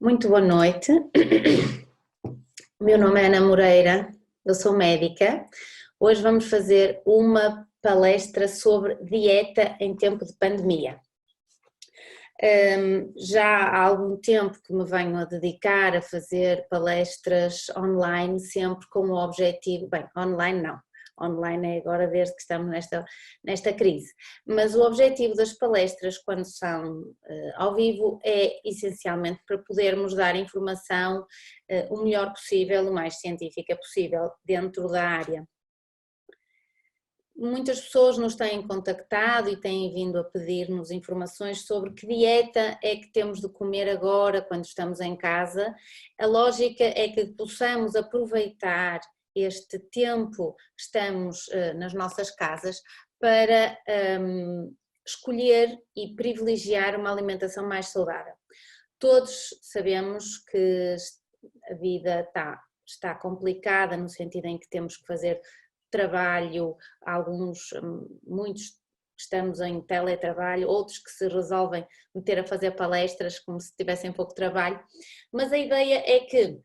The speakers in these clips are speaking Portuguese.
Muito boa noite. O meu nome é Ana Moreira, eu sou médica. Hoje vamos fazer uma palestra sobre dieta em tempo de pandemia. Já há algum tempo que me venho a dedicar a fazer palestras online, sempre com o objetivo, online não. Online é agora desde que estamos nesta crise, mas o objetivo das palestras quando são ao vivo é essencialmente para podermos dar informação o melhor possível, o mais científica possível dentro da área. Muitas pessoas nos têm contactado e têm vindo a pedir-nos informações sobre que dieta é que temos de comer agora quando estamos em casa. A lógica é que possamos aproveitar este tempo que estamos nas nossas casas para escolher e privilegiar uma alimentação mais saudável. Todos sabemos que a vida está complicada no sentido em que temos que fazer trabalho, muitos estamos em teletrabalho, outros que se resolvem meter a fazer palestras como se tivessem pouco trabalho, mas a ideia é que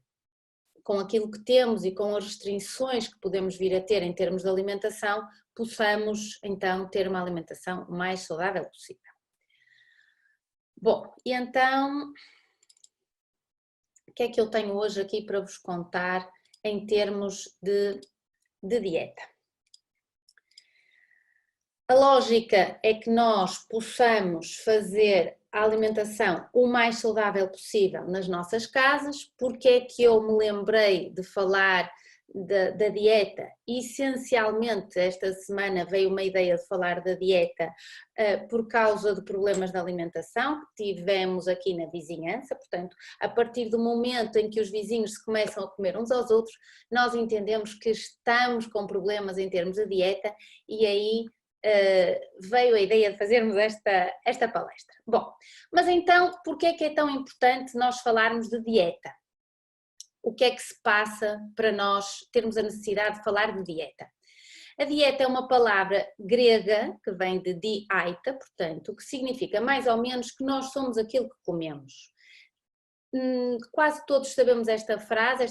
com aquilo que temos e com as restrições que podemos vir a ter em termos de alimentação, possamos então ter uma alimentação o mais saudável possível. Bom, e então, o que é que eu tenho hoje aqui para vos contar em termos de dieta? A lógica é que nós possamos fazer a alimentação o mais saudável possível nas nossas casas. Porque é que eu me lembrei de falar da dieta? Essencialmente esta semana veio uma ideia de falar da dieta por causa de problemas de alimentação que tivemos aqui na vizinhança. Portanto, a partir do momento em que os vizinhos se começam a comer uns aos outros, nós entendemos que estamos com problemas em termos de dieta e aí veio a ideia de fazermos esta palestra. Bom, mas então, porque é que é tão importante nós falarmos de dieta? O que é que se passa para nós termos a necessidade de falar de dieta? A dieta é uma palavra grega que vem de diaita, portanto, que significa mais ou menos que nós somos aquilo que comemos. Quase todos sabemos esta frase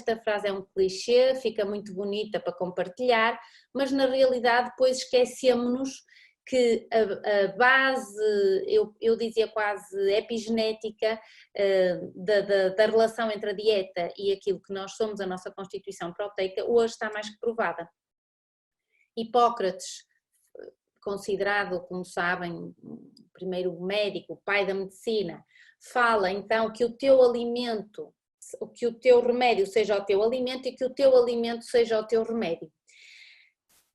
é um clichê, fica muito bonita para compartilhar, mas na realidade depois esquecemos-nos que a base, eu dizia quase epigenética, da relação entre a dieta e aquilo que nós somos, a nossa constituição proteica, hoje está mais que provada. Hipócrates, considerado, como sabem, o primeiro médico, o pai da medicina, fala então que o teu alimento, que o teu remédio seja o teu alimento e que o teu alimento seja o teu remédio.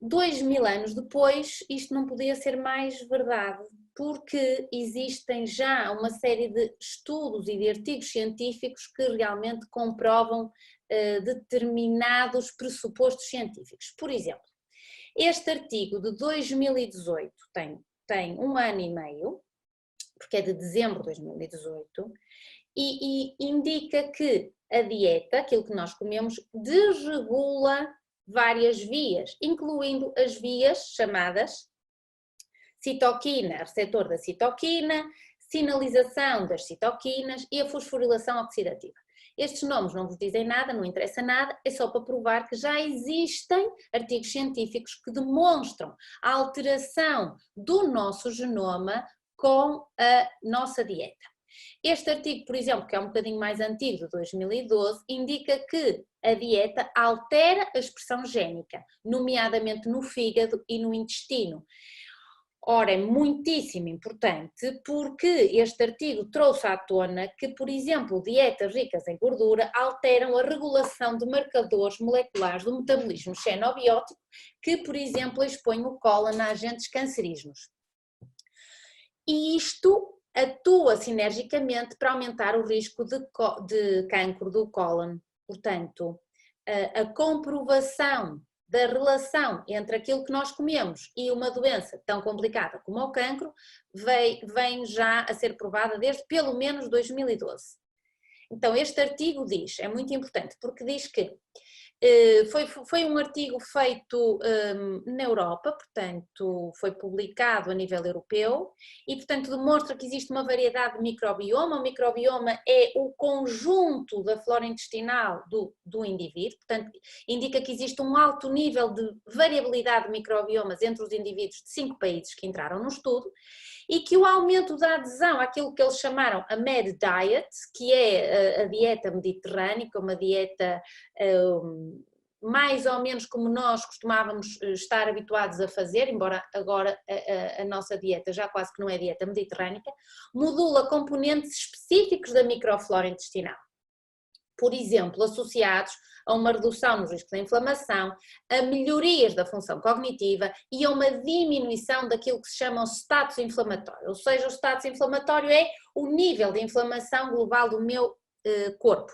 2000 anos depois, isto não podia ser mais verdade, porque existem já uma série de estudos e de artigos científicos que realmente comprovam determinados pressupostos científicos. Por exemplo, este artigo de 2018 tem 1 ano e meio, porque é de dezembro de 2018, e indica que a dieta, aquilo que nós comemos, desregula várias vias, incluindo as vias chamadas citoquina, receptor da citoquina, sinalização das citoquinas e a fosforilação oxidativa. Estes nomes não vos dizem nada, não interessa nada, é só para provar que já existem artigos científicos que demonstram a alteração do nosso genoma com a nossa dieta. Este artigo, por exemplo, que é um bocadinho mais antigo, de 2012, indica que a dieta altera a expressão génica, nomeadamente no fígado e no intestino. Ora, é muitíssimo importante porque este artigo trouxe à tona que, por exemplo, dietas ricas em gordura alteram a regulação de marcadores moleculares do metabolismo xenobiótico que, por exemplo, expõem o cólon a agentes cancerígenos. E isto atua sinergicamente para aumentar o risco de cancro do cólon. Portanto, a comprovação da relação entre aquilo que nós comemos e uma doença tão complicada como o cancro vem já a ser provada desde pelo menos 2012. Então este artigo diz, é muito importante, porque diz que Foi um artigo feito na Europa, portanto foi publicado a nível europeu e portanto demonstra que existe uma variedade de microbioma. O microbioma é o conjunto da flora intestinal do indivíduo, portanto indica que existe um alto nível de variabilidade de microbiomas entre os indivíduos de 5 países que entraram no estudo e que o aumento da adesão àquilo que eles chamaram a Med Diet, que é a dieta mediterrânica, uma dieta mais ou menos como nós costumávamos estar habituados a fazer, embora agora a nossa dieta já quase que não é dieta mediterrânica, modula componentes específicos da microflora intestinal. Por exemplo, associados a uma redução no risco da inflamação, a melhorias da função cognitiva e a uma diminuição daquilo que se chama o status inflamatório. Ou seja, o status inflamatório é o nível de inflamação global do meu corpo.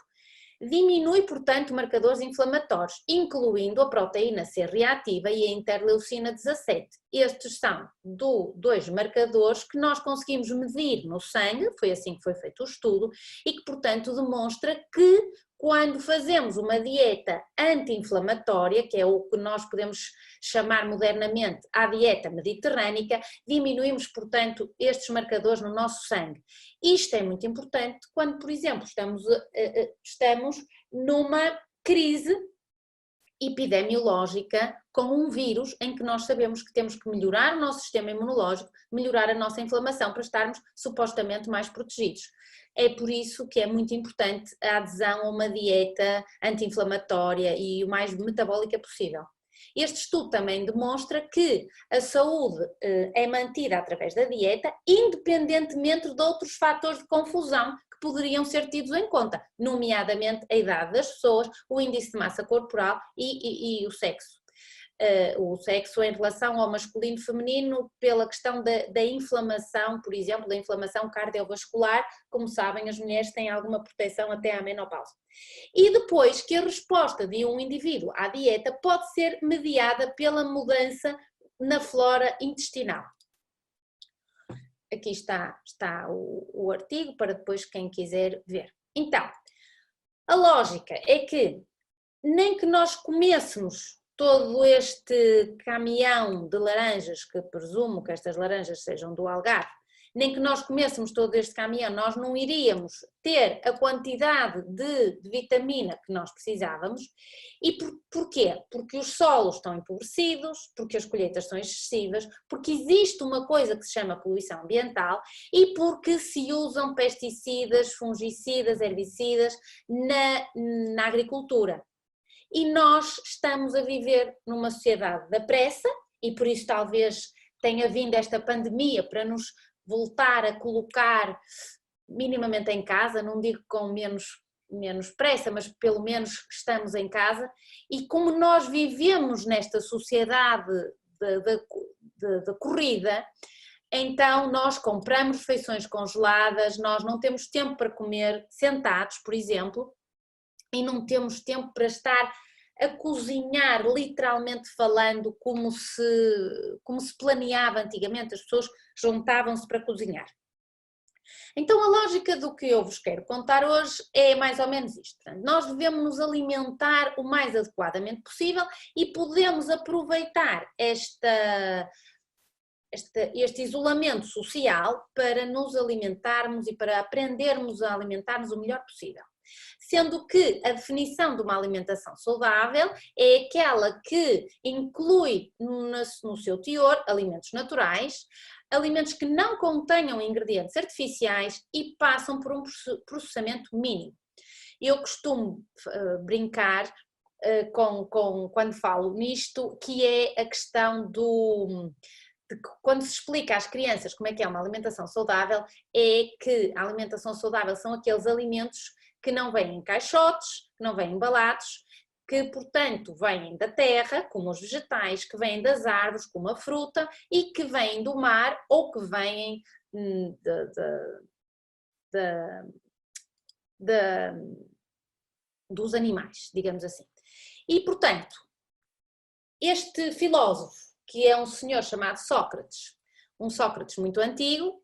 Diminui, portanto, marcadores inflamatórios, incluindo a proteína C reativa e a interleucina 17. Estes são dois marcadores que nós conseguimos medir no sangue, foi assim que foi feito o estudo, e que, portanto, demonstra que quando fazemos uma dieta anti-inflamatória, que é o que nós podemos chamar modernamente a dieta mediterrânica, diminuímos, portanto, estes marcadores no nosso sangue. Isto é muito importante quando, por exemplo, estamos numa crise epidemiológica com um vírus em que nós sabemos que temos que melhorar o nosso sistema imunológico, melhorar a nossa inflamação para estarmos supostamente mais protegidos. É por isso que é muito importante a adesão a uma dieta anti-inflamatória e o mais metabólica possível. Este estudo também demonstra que a saúde é mantida através da dieta, independentemente de outros fatores de confusão que poderiam ser tidos em conta, nomeadamente a idade das pessoas, o índice de massa corporal e o sexo. O sexo em relação ao masculino e feminino pela questão da inflamação, por exemplo, da inflamação cardiovascular, como sabem, as mulheres têm alguma proteção até à menopausa. E depois que a resposta de um indivíduo à dieta pode ser mediada pela mudança na flora intestinal. Aqui está o artigo para depois quem quiser ver. Então, a lógica é que nem que nós comêssemos todo este caminhão de laranjas, que presumo que estas laranjas sejam do Algarve, nem que nós comêssemos todo este caminhão, nós não iríamos ter a quantidade de vitamina que nós precisávamos. E porquê? Porque os solos estão empobrecidos, porque as colheitas são excessivas, porque existe uma coisa que se chama poluição ambiental e porque se usam pesticidas, fungicidas, herbicidas na agricultura. E nós estamos a viver numa sociedade da pressa e por isso talvez tenha vindo esta pandemia para nos voltar a colocar minimamente em casa, não digo com menos pressa, mas pelo menos estamos em casa. E como nós vivemos nesta sociedade de corrida, então nós compramos refeições congeladas, nós não temos tempo para comer sentados, por exemplo, e não temos tempo para estar a cozinhar, literalmente falando, como se planeava antigamente, as pessoas juntavam-se para cozinhar. Então a lógica do que eu vos quero contar hoje é mais ou menos isto. Portanto, nós devemos nos alimentar o mais adequadamente possível e podemos aproveitar este isolamento social para nos alimentarmos e para aprendermos a alimentar-nos o melhor possível. Sendo que a definição de uma alimentação saudável é aquela que inclui no seu teor alimentos naturais, alimentos que não contenham ingredientes artificiais e passam por um processamento mínimo. Eu costumo brincar quando falo nisto, que é a questão quando se explica às crianças como é que é uma alimentação saudável, é que a alimentação saudável são aqueles alimentos que não vêm em caixotes, que não vêm embalados, que portanto vêm da terra, como os vegetais, que vêm das árvores, como a fruta, e que vêm do mar ou que vêm dos animais, digamos assim. E portanto, este filósofo, que é um senhor chamado Sócrates, um Sócrates muito antigo,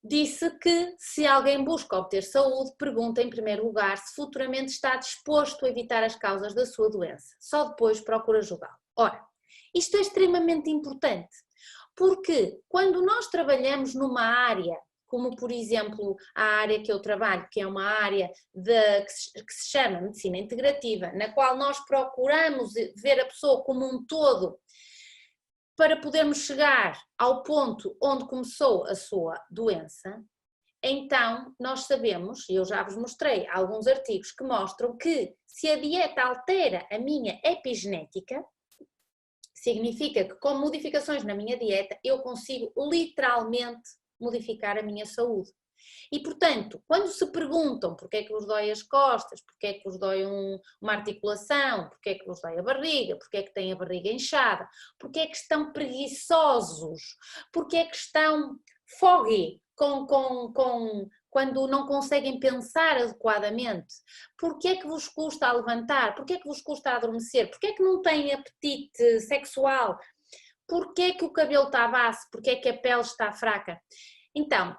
disse que se alguém busca obter saúde, pergunta em primeiro lugar se futuramente está disposto a evitar as causas da sua doença. Só depois procura ajudá-lo. Ora, isto é extremamente importante, porque quando nós trabalhamos numa área, como por exemplo a área que eu trabalho, que é uma área que se chama medicina integrativa, na qual nós procuramos ver a pessoa como um todo, para podermos chegar ao ponto onde começou a sua doença, então nós sabemos, e eu já vos mostrei alguns artigos que mostram que se a dieta altera a minha epigenética, significa que com modificações na minha dieta eu consigo literalmente modificar a minha saúde. E portanto, quando se perguntam porque é que vos dói as costas, porque é que vos dói uma articulação, porque é que vos dói a barriga, porque é que têm a barriga inchada, porque é que estão preguiçosos, porque é que estão foggy, quando não conseguem pensar adequadamente, porque é que vos custa a levantar, porque é que vos custa a adormecer, porque é que não têm apetite sexual, porque é que o cabelo está baço, porque é que a pele está fraca. Então,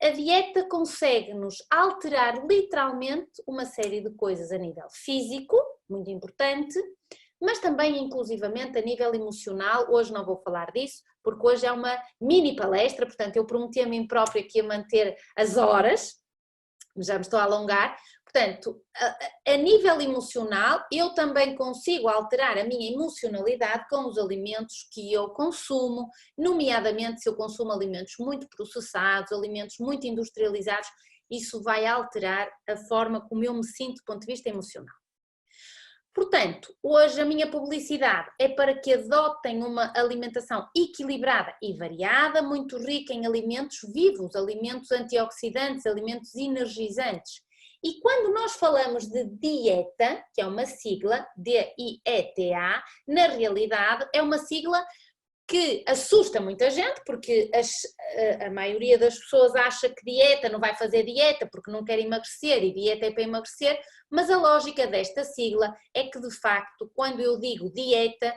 a dieta consegue-nos alterar literalmente uma série de coisas a nível físico, muito importante, mas também inclusivamente a nível emocional. Hoje não vou falar disso, porque hoje é uma mini palestra, portanto eu prometi a mim própria que ia manter as horas, já me estou a alongar. Portanto, a nível emocional, eu também consigo alterar a minha emocionalidade com os alimentos que eu consumo, nomeadamente se eu consumo alimentos muito processados, alimentos muito industrializados, isso vai alterar a forma como eu me sinto do ponto de vista emocional. Portanto, hoje a minha publicidade é para que adotem uma alimentação equilibrada e variada, muito rica em alimentos vivos, alimentos antioxidantes, alimentos energizantes. E quando nós falamos de dieta, que é uma sigla, D-I-E-T-A, na realidade é uma sigla que assusta muita gente, porque a maioria das pessoas acha que dieta não vai fazer dieta porque não quer emagrecer e dieta é para emagrecer, mas a lógica desta sigla é que de facto quando eu digo dieta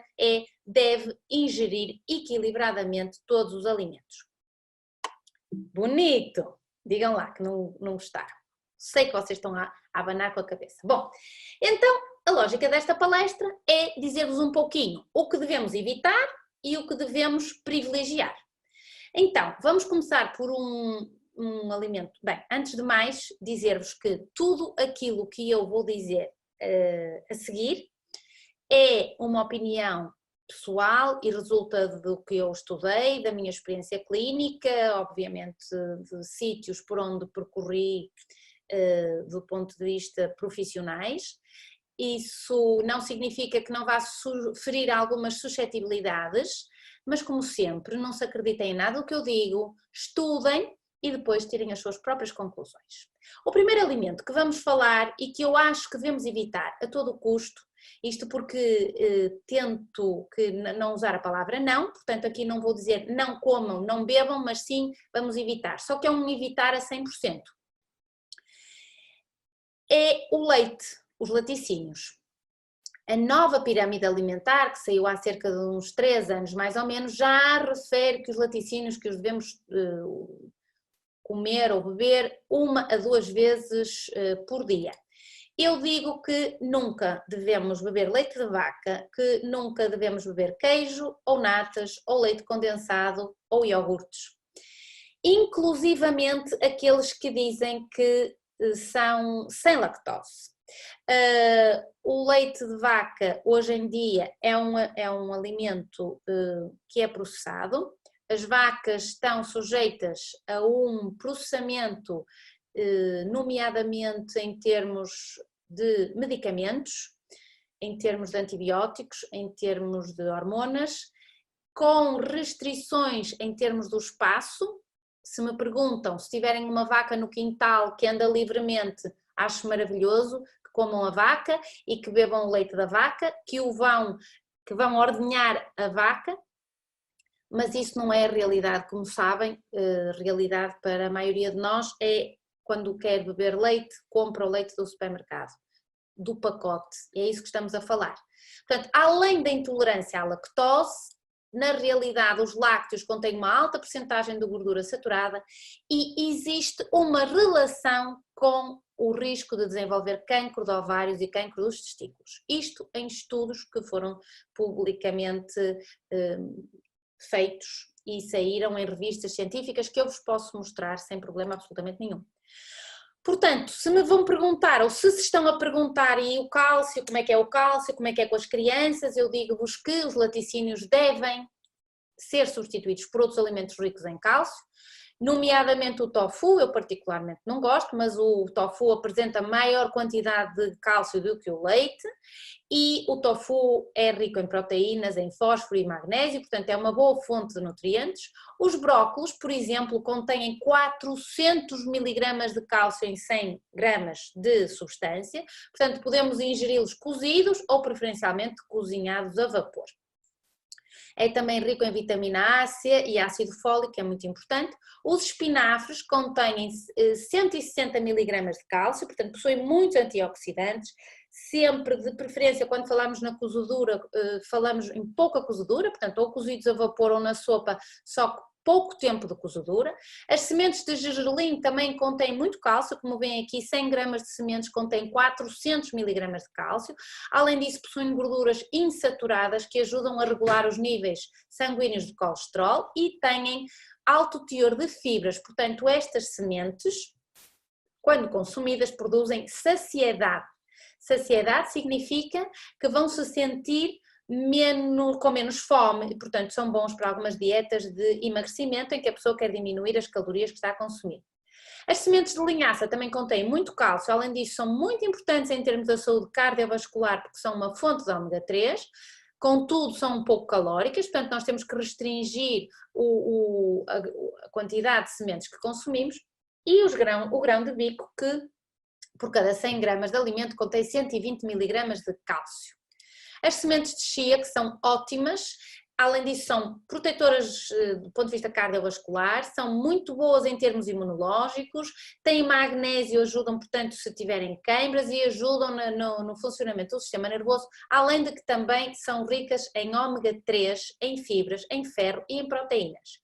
deve ingerir equilibradamente todos os alimentos. Bonito! Digam lá que não gostaram. Sei que vocês estão a abanar com a cabeça. Bom, então a lógica desta palestra é dizer-vos um pouquinho o que devemos evitar e o que devemos privilegiar. Então, vamos começar por um alimento. Bem, antes de mais, dizer-vos que tudo aquilo que eu vou dizer a seguir é uma opinião pessoal e resulta do que eu estudei, da minha experiência clínica, obviamente de sítios por onde percorri do ponto de vista profissionais. Isso não significa que não vá ferir algumas suscetibilidades, mas como sempre, não se acreditem em nada do que eu digo, estudem e depois tirem as suas próprias conclusões. O primeiro alimento que vamos falar e que eu acho que devemos evitar a todo custo, isto porque tento que não usar a palavra não, portanto aqui não vou dizer não comam, não bebam, mas sim vamos evitar, só que é um evitar a 100%. É o leite, os laticínios. A nova pirâmide alimentar, que saiu há cerca de uns 3 anos mais ou menos, já refere que os laticínios que os devemos comer ou beber 1 a 2 vezes por dia. Eu digo que nunca devemos beber leite de vaca, que nunca devemos beber queijo ou natas ou leite condensado ou iogurtes. Inclusivamente aqueles que dizem que são sem lactose. O leite de vaca hoje em dia é um alimento que é processado. As vacas estão sujeitas a um processamento, nomeadamente em termos de medicamentos, em termos de antibióticos, em termos de hormonas, com restrições em termos do espaço. Se me perguntam, se tiverem uma vaca no quintal que anda livremente, acho maravilhoso que comam a vaca e que bebam o leite da vaca, que vão ordenhar a vaca, mas isso não é a realidade, como sabem. A realidade para a maioria de nós é quando quer beber leite, compra o leite do supermercado, do pacote, é isso que estamos a falar. Portanto, além da intolerância à lactose, na realidade os lácteos contêm uma alta percentagem de gordura saturada e existe uma relação com o risco de desenvolver cancro de ovários e cancro dos testículos. Isto em estudos que foram publicamente feitos e saíram em revistas científicas que eu vos posso mostrar sem problema absolutamente nenhum. Portanto, se me vão perguntar, ou se estão a perguntar, e o cálcio, como é que é o cálcio, como é que é com as crianças, eu digo-vos que os laticínios devem ser substituídos por outros alimentos ricos em cálcio, nomeadamente o tofu. Eu particularmente não gosto, mas o tofu apresenta maior quantidade de cálcio do que o leite, e o tofu é rico em proteínas, em fósforo e magnésio, portanto é uma boa fonte de nutrientes. Os brócolos, por exemplo, contêm 400 mg de cálcio em 100 gramas de substância, portanto podemos ingeri-los cozidos ou preferencialmente cozinhados a vapor. É também rico em vitamina A, C e ácido fólico, que é muito importante. Os espinafres contêm 160 mg de cálcio, portanto possuem muitos antioxidantes. Sempre, de preferência, quando falamos na cozedura, falamos em pouca cozedura, portanto ou cozidos a vapor ou na sopa, só pouco tempo de cozedura. As sementes de gergelim também contêm muito cálcio, como veem aqui, 100 gramas de sementes contêm 400 mg de cálcio. Além disso, possuem gorduras insaturadas que ajudam a regular os níveis sanguíneos de colesterol e têm alto teor de fibras, portanto estas sementes, quando consumidas, produzem saciedade. Saciedade significa que vão se sentir com menos fome e, portanto, são bons para algumas dietas de emagrecimento em que a pessoa quer diminuir as calorias que está a consumir. As sementes de linhaça também contêm muito cálcio, além disso são muito importantes em termos da saúde cardiovascular porque são uma fonte de ômega 3, contudo são um pouco calóricas, portanto nós temos que restringir a quantidade de sementes que consumimos, e o grão de bico, que por cada 100 gramas de alimento contém 120 mg de cálcio. As sementes de chia, que são ótimas, além disso são protetoras do ponto de vista cardiovascular, são muito boas em termos imunológicos, têm magnésio, ajudam, portanto, se tiverem queimbras, e ajudam no funcionamento do sistema nervoso, além de que também são ricas em ômega 3, em fibras, em ferro e em proteínas.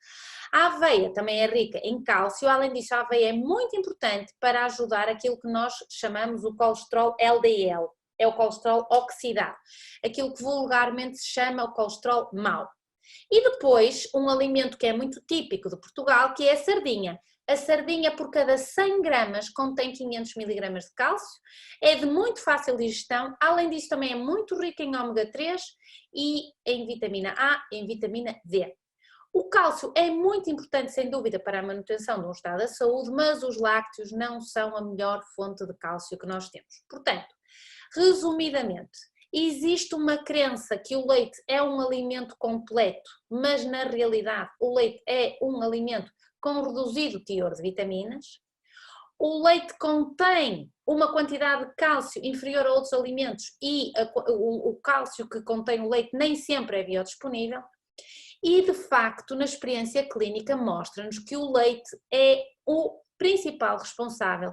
A aveia também é rica em cálcio, além disso a aveia é muito importante para ajudar aquilo que nós chamamos o colesterol LDL, é o colesterol oxidado, aquilo que vulgarmente se chama o colesterol mau. E depois um alimento que é muito típico de Portugal, que é a sardinha. A sardinha, por cada 100 gramas, contém 500 mg de cálcio, é de muito fácil digestão, além disso também é muito rica em ômega 3 e em vitamina A e em vitamina D. O cálcio é muito importante, sem dúvida, para a manutenção de um estado da saúde, mas os lácteos não são a melhor fonte de cálcio que nós temos. Portanto, resumidamente, existe uma crença que o leite é um alimento completo, mas na realidade o leite é um alimento com reduzido teor de vitaminas. O leite contém uma quantidade de cálcio inferior a outros alimentos e o cálcio que contém o leite nem sempre é biodisponível. E, de facto, na experiência clínica mostra-nos que o leite é o principal responsável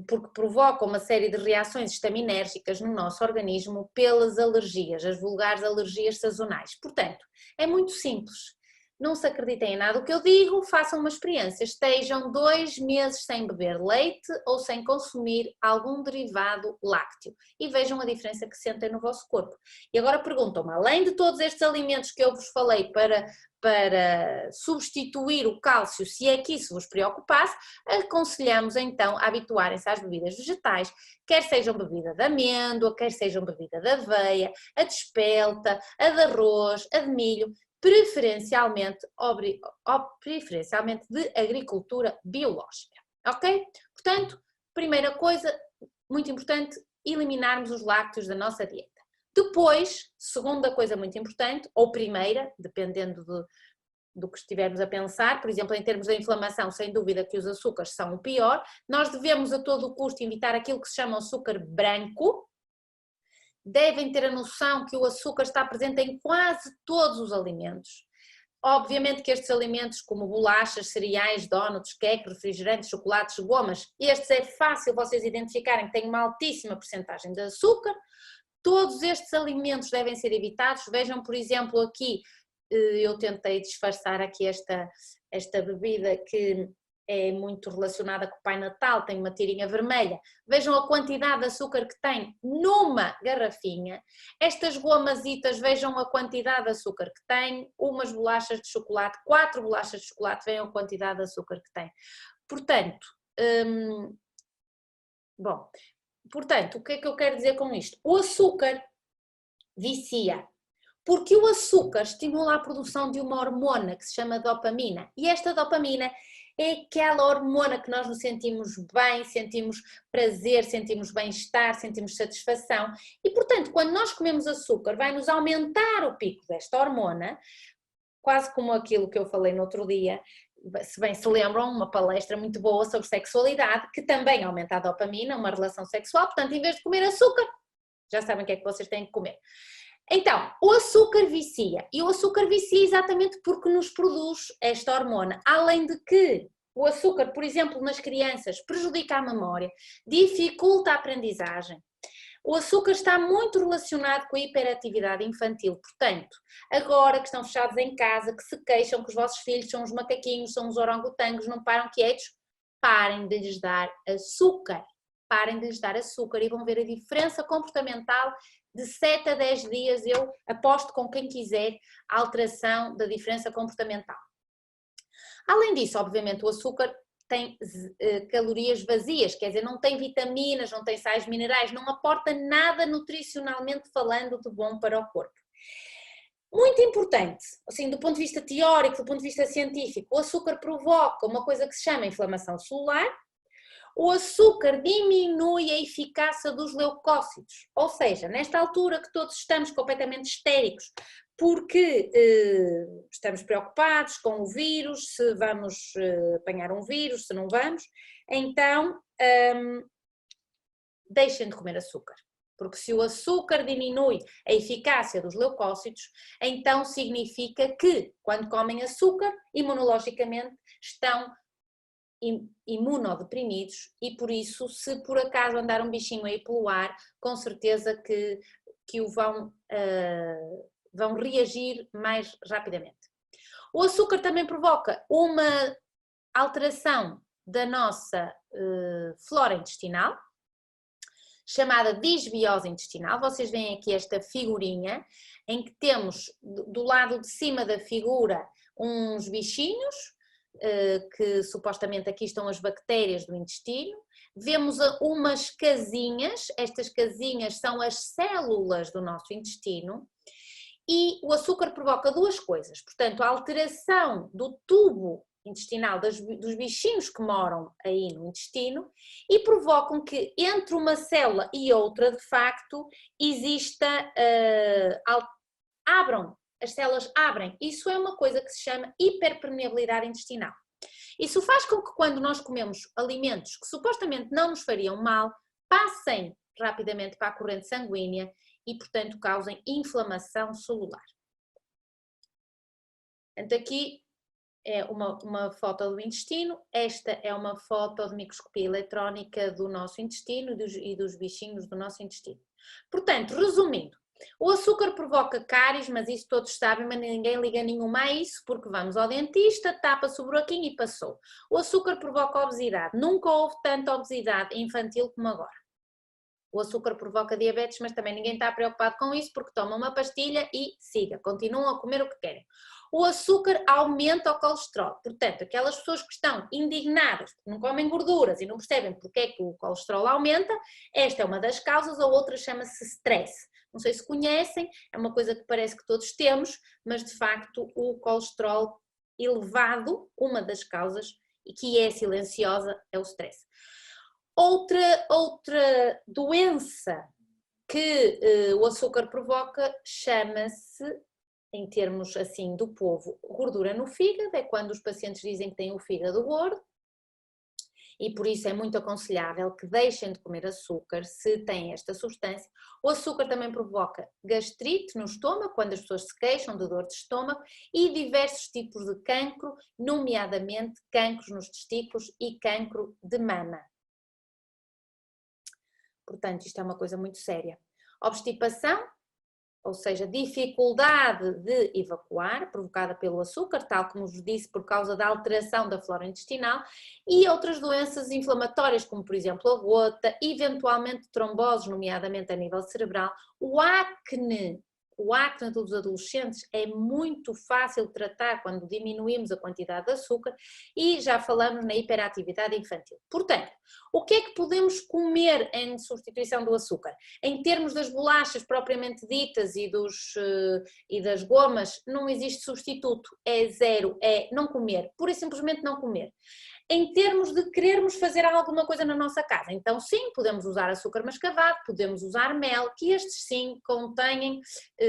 porque provoca uma série de reações histaminérgicas no nosso organismo pelas alergias, as vulgares alergias sazonais. Portanto, é muito simples. Não se acreditem em nada o que eu digo, façam uma experiência, estejam 2 meses sem beber leite ou sem consumir algum derivado lácteo e vejam a diferença que sentem no vosso corpo. E agora perguntam-me, além de todos estes alimentos que eu vos falei para substituir o cálcio, se é que isso vos preocupasse, aconselhamos então a habituarem-se às bebidas vegetais, quer sejam bebida de amêndoa, quer sejam bebida de aveia, a de espelta, a de arroz, a de milho, preferencialmente de agricultura biológica, ok? Portanto, primeira coisa muito importante, eliminarmos os lácteos da nossa dieta. Depois, segunda coisa muito importante, ou primeira, dependendo do que estivermos a pensar, por exemplo, em termos da inflamação, sem dúvida que os açúcares são o pior, nós devemos a todo custo evitar aquilo que se chama açúcar branco. Devem ter a noção que o açúcar está presente em quase todos os alimentos. Obviamente que estes alimentos, como bolachas, cereais, donuts, queques, refrigerantes, chocolates, gomas, estes é fácil vocês identificarem que têm uma altíssima percentagem de açúcar. Todos estes alimentos devem ser evitados. Vejam, por exemplo, aqui, eu tentei disfarçar aqui esta bebida que é muito relacionada com o Pai Natal, tem uma tirinha vermelha. Vejam a quantidade de açúcar que tem numa garrafinha. Estas gomasitas, vejam a quantidade de açúcar que tem. Umas bolachas de chocolate, 4 bolachas de chocolate, vejam a quantidade de açúcar que tem. Portanto, o que é que eu quero dizer com isto? O açúcar vicia, porque o açúcar estimula a produção de uma hormona que se chama dopamina, e esta dopamina é aquela hormona que nós nos sentimos bem, sentimos prazer, sentimos bem-estar, sentimos satisfação, e portanto quando nós comemos açúcar vai nos aumentar o pico desta hormona, quase como aquilo que eu falei no outro dia, se bem se lembram, uma palestra muito boa sobre sexualidade, que também aumenta a dopamina, uma relação sexual, portanto em vez de comer açúcar, já sabem o que é que vocês têm que comer. Então, o açúcar vicia, e o açúcar vicia exatamente porque nos produz esta hormona, além de que o açúcar, por exemplo, nas crianças prejudica a memória, dificulta a aprendizagem. O açúcar está muito relacionado com a hiperatividade infantil, portanto, agora que estão fechados em casa, que se queixam que os vossos filhos são os macaquinhos, são os orangotangos, não param quietos, parem de lhes dar açúcar. Parem de lhes dar açúcar e vão ver a diferença comportamental de 7 a 10 dias, eu aposto com quem quiser a alteração da diferença comportamental. Além disso, obviamente, o açúcar tem calorias vazias, quer dizer, não tem vitaminas, não tem sais minerais, não aporta nada nutricionalmente falando de bom para o corpo. Muito importante, assim, do ponto de vista teórico, do ponto de vista científico, o açúcar provoca uma coisa que se chama inflamação celular. O açúcar diminui a eficácia dos leucócitos, ou seja, nesta altura que todos estamos completamente histéricos, porque estamos preocupados com o vírus, se vamos apanhar um vírus, se não vamos, então deixem de comer açúcar. Porque se o açúcar diminui a eficácia dos leucócitos, então significa que quando comem açúcar, imunologicamente estão imunodeprimidos e por isso, se por acaso andar um bichinho aí pelo ar, com certeza que o vão reagir mais rapidamente. O açúcar também provoca uma alteração da nossa flora intestinal, chamada disbiose intestinal. Vocês veem aqui esta figurinha, em que temos do lado de cima da figura uns bichinhos, que supostamente aqui estão as bactérias do intestino, vemos umas casinhas, estas casinhas são as células do nosso intestino, e o açúcar provoca duas coisas, portanto a alteração do tubo intestinal dos bichinhos que moram aí no intestino e provocam que entre uma célula e outra, de facto, exista, as células abrem. Isso é uma coisa que se chama hiperpermeabilidade intestinal. Isso faz com que quando nós comemos alimentos que supostamente não nos fariam mal, passem rapidamente para a corrente sanguínea e, portanto, causem inflamação celular. Portanto, aqui é uma foto do intestino, esta é uma foto de microscopia eletrónica do nosso intestino e dos bichinhos do nosso intestino. Portanto, resumindo, o açúcar provoca cáries, mas isso todos sabem, mas ninguém liga nenhuma a isso, porque vamos ao dentista, tapa-se o buraquinho e passou. O açúcar provoca obesidade, nunca houve tanta obesidade infantil como agora. O açúcar provoca diabetes, mas também ninguém está preocupado com isso, porque toma uma pastilha e siga, continuam a comer o que querem. O açúcar aumenta o colesterol, portanto, aquelas pessoas que estão indignadas, porque não comem gorduras e não percebem porque é que o colesterol aumenta, esta é uma das causas, a outra chama-se stress. Não sei se conhecem, é uma coisa que parece que todos temos, mas de facto o colesterol elevado, uma das causas, e que é silenciosa, é o stress. Outra doença que o açúcar provoca chama-se, em termos assim do povo, gordura no fígado, é quando os pacientes dizem que têm o fígado gordo, e por isso é muito aconselhável que deixem de comer açúcar se têm esta substância. O açúcar também provoca gastrite no estômago, quando as pessoas se queixam de dor de estômago, e diversos tipos de cancro, nomeadamente cancros nos testículos e cancro de mama. Portanto, isto é uma coisa muito séria. obstipação, ou seja, dificuldade de evacuar, provocada pelo açúcar, tal como vos disse, por causa da alteração da flora intestinal, e outras doenças inflamatórias, como por exemplo a gota, eventualmente tromboses, nomeadamente a nível cerebral, o acne. O acne dos adolescentes é muito fácil de tratar quando diminuímos a quantidade de açúcar e já falamos na hiperatividade infantil. Portanto, o que é que podemos comer em substituição do açúcar? Em termos das bolachas propriamente ditas e das gomas, não existe substituto, é zero, é não comer, pura e simplesmente não comer. Em termos de querermos fazer alguma coisa na nossa casa, então sim, podemos usar açúcar mascavado, podemos usar mel, que estes sim contêm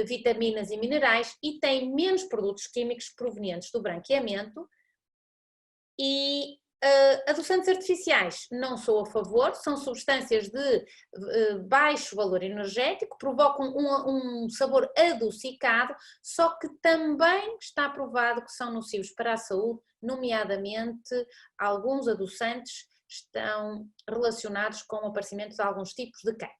vitaminas e minerais e têm menos produtos químicos provenientes do branqueamento e adoçantes artificiais, não sou a favor, são substâncias de baixo valor energético, provocam um sabor adocicado, só que também está provado que são nocivos para a saúde, nomeadamente alguns adoçantes estão relacionados com o aparecimento de alguns tipos de cancro.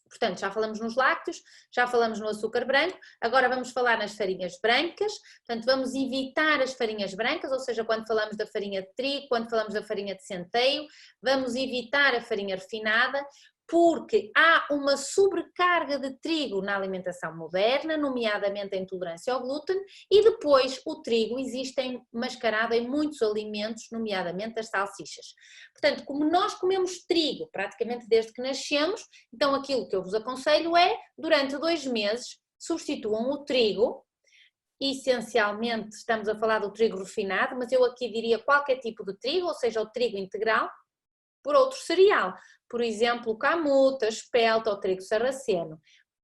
Portanto, já falamos nos lácteos, já falamos no açúcar branco, agora vamos falar nas farinhas brancas, portanto vamos evitar as farinhas brancas, ou seja, quando falamos da farinha de trigo, quando falamos da farinha de centeio, vamos evitar a farinha refinada, porque há uma sobrecarga de trigo na alimentação moderna, nomeadamente a intolerância ao glúten, e depois o trigo existe mascarado em muitos alimentos, nomeadamente as salsichas. Portanto, como nós comemos trigo praticamente desde que nascemos, então aquilo que eu vos aconselho é, durante 2 meses, substituam o trigo, essencialmente estamos a falar do trigo refinado, mas eu aqui diria qualquer tipo de trigo, ou seja, o trigo integral, por outro cereal, por exemplo, o camute, a espelta ou trigo sarraceno.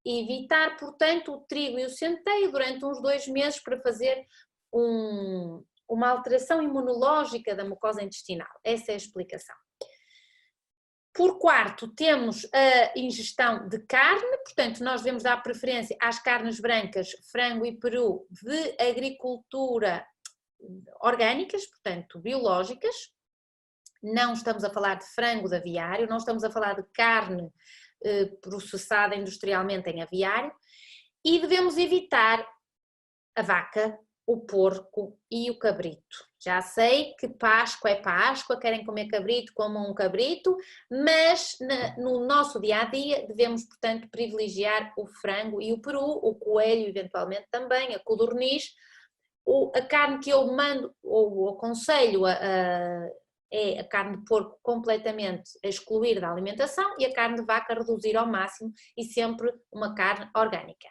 Evitar, portanto, o trigo e o centeio durante uns 2 meses para fazer uma alteração imunológica da mucosa intestinal. Essa é a explicação. Por quarto, temos a ingestão de carne, portanto, nós devemos dar preferência às carnes brancas, frango e peru, de agricultura orgânicas, portanto, biológicas. Não estamos a falar de frango de aviário, não estamos a falar de carne processada industrialmente em aviário e devemos evitar a vaca, o porco e o cabrito. Já sei que Páscoa é Páscoa, querem comer cabrito, comam um cabrito, mas no nosso dia-a-dia devemos, portanto, privilegiar o frango e o peru, o coelho eventualmente também, a codorniz. A carne que eu mando ou aconselho é a carne de porco completamente a excluir da alimentação e a carne de vaca a reduzir ao máximo e sempre uma carne orgânica.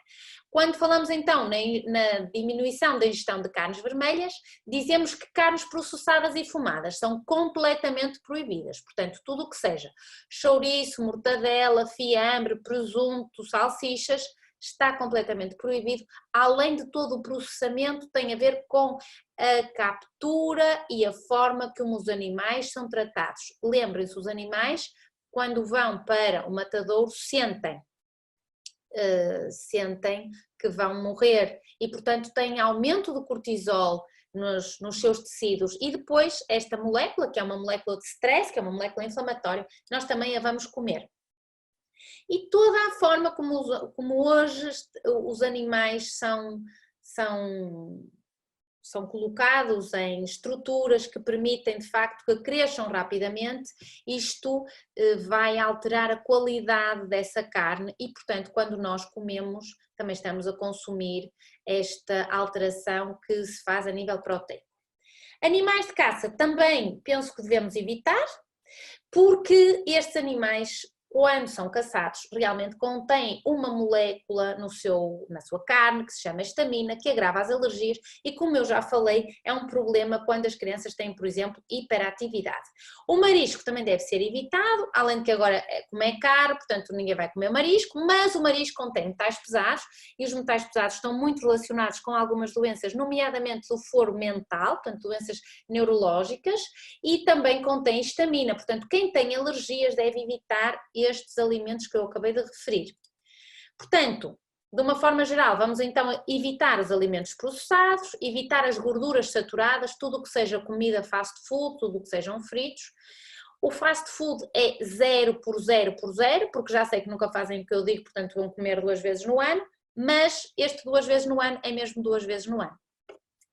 Quando falamos então na diminuição da ingestão de carnes vermelhas, dizemos que carnes processadas e fumadas são completamente proibidas, portanto tudo o que seja chouriço, mortadela, fiambre, presunto, salsichas, está completamente proibido, além de todo o processamento tem a ver com a captura e a forma como os animais são tratados. Lembrem-se, os animais, quando vão para o matadouro, sentem que vão morrer e, portanto, têm aumento de cortisol nos seus tecidos e depois esta molécula, que é uma molécula de stress, que é uma molécula inflamatória, nós também a vamos comer. E toda a forma como hoje os animais são colocados em estruturas que permitem de facto que cresçam rapidamente, isto vai alterar a qualidade dessa carne e, portanto, quando nós comemos também estamos a consumir esta alteração que se faz a nível proteico. Animais de caça também penso que devemos evitar, porque estes animais, quando são caçados, realmente contêm uma molécula na sua carne que se chama histamina, que agrava as alergias e, como eu já falei, é um problema quando as crianças têm, por exemplo, hiperatividade. O marisco também deve ser evitado, além de que agora, como é caro, portanto ninguém vai comer marisco, mas o marisco contém metais pesados e os metais pesados estão muito relacionados com algumas doenças, nomeadamente do foro mental, portanto doenças neurológicas, e também contém histamina, portanto quem tem alergias deve evitar estes alimentos que eu acabei de referir. Portanto, de uma forma geral, vamos então evitar os alimentos processados, evitar as gorduras saturadas, tudo o que seja comida fast food, tudo o que sejam fritos. O fast food é 0 por 0 por 0, porque já sei que nunca fazem o que eu digo, portanto vão comer 2 vezes no ano, mas este 2 vezes no ano é mesmo 2 vezes no ano.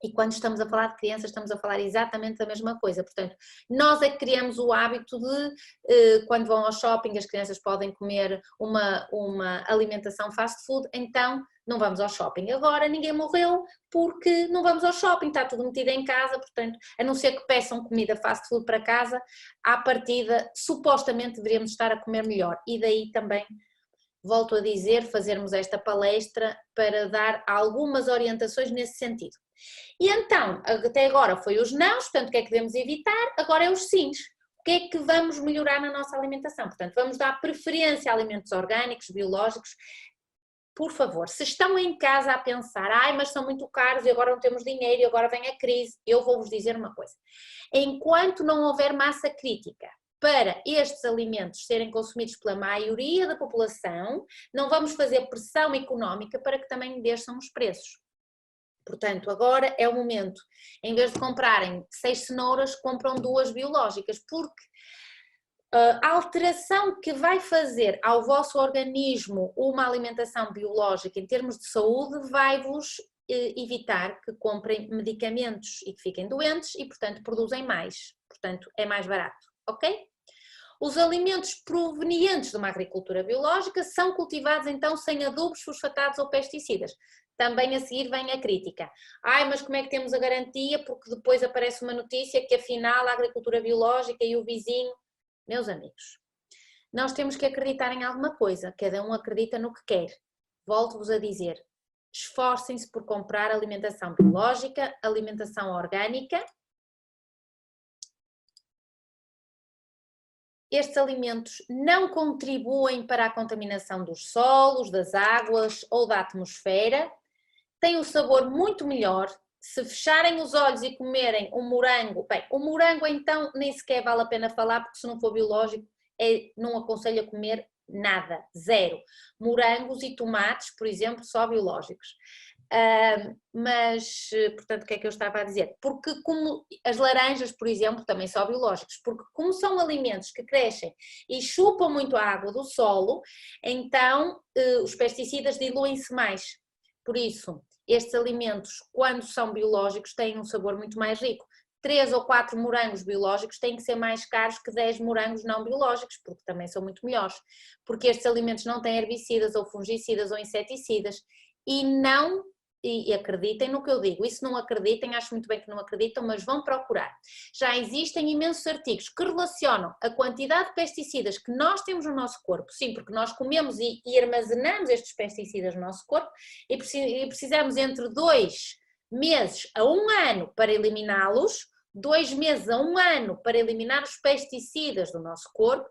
E quando estamos a falar de crianças, estamos a falar exatamente da mesma coisa. Portanto, nós é que criamos o hábito de, quando vão ao shopping, as crianças podem comer uma alimentação fast food, então não vamos ao shopping. Agora ninguém morreu porque não vamos ao shopping, está tudo metido em casa, portanto, a não ser que peçam comida fast food para casa, à partida, supostamente deveríamos estar a comer melhor. E daí também, volto a dizer, fazermos esta palestra para dar algumas orientações nesse sentido. E então, até agora foi os nãos, portanto, o que é que devemos evitar? Agora é os sims. O que é que vamos melhorar na nossa alimentação? Portanto, vamos dar preferência a alimentos orgânicos, biológicos. Por favor, se estão em casa a pensar, ai, mas são muito caros e agora não temos dinheiro e agora vem a crise, eu vou-vos dizer uma coisa. Enquanto não houver massa crítica para estes alimentos serem consumidos pela maioria da população, não vamos fazer pressão económica para que também desçam os preços. Portanto, agora é o momento, em vez de comprarem 6 cenouras, compram 2 biológicas, porque a alteração que vai fazer ao vosso organismo uma alimentação biológica em termos de saúde vai-vos evitar que comprem medicamentos e que fiquem doentes e, portanto, produzem mais. Portanto, é mais barato, ok? Os alimentos provenientes de uma agricultura biológica são cultivados então sem adubos, fosfatados ou pesticidas. Também a seguir vem a crítica. Ai, mas como é que temos a garantia? Porque depois aparece uma notícia que afinal a agricultura biológica e o vizinho... Meus amigos, nós temos que acreditar em alguma coisa, cada um acredita no que quer. Volto-vos a dizer, esforcem-se por comprar alimentação biológica, alimentação orgânica. Estes alimentos não contribuem para a contaminação dos solos, das águas ou da atmosfera, têm um sabor muito melhor. Se fecharem os olhos e comerem um morango, bem, o morango então nem sequer vale a pena falar, porque se não for biológico, não aconselho a comer nada, zero. Morangos e tomates, por exemplo, só biológicos. Mas, portanto, o que é que eu estava a dizer? Porque como as laranjas, por exemplo, também são biológicos, porque como são alimentos que crescem e chupam muito a água do solo, então os pesticidas diluem-se mais. Por isso, estes alimentos, quando são biológicos, têm um sabor muito mais rico. 3 ou 4 morangos biológicos têm que ser mais caros que 10 morangos não biológicos, porque também são muito melhores. Porque estes alimentos não têm herbicidas ou fungicidas ou inseticidas e acreditem no que eu digo, e se não acreditem, acho muito bem que não acreditam, mas vão procurar. Já existem imensos artigos que relacionam a quantidade de pesticidas que nós temos no nosso corpo, sim, porque nós comemos e armazenamos estes pesticidas no nosso corpo e precisamos entre 2 meses a 1 ano para eliminá-los, 2 meses a 1 ano para eliminar os pesticidas do nosso corpo,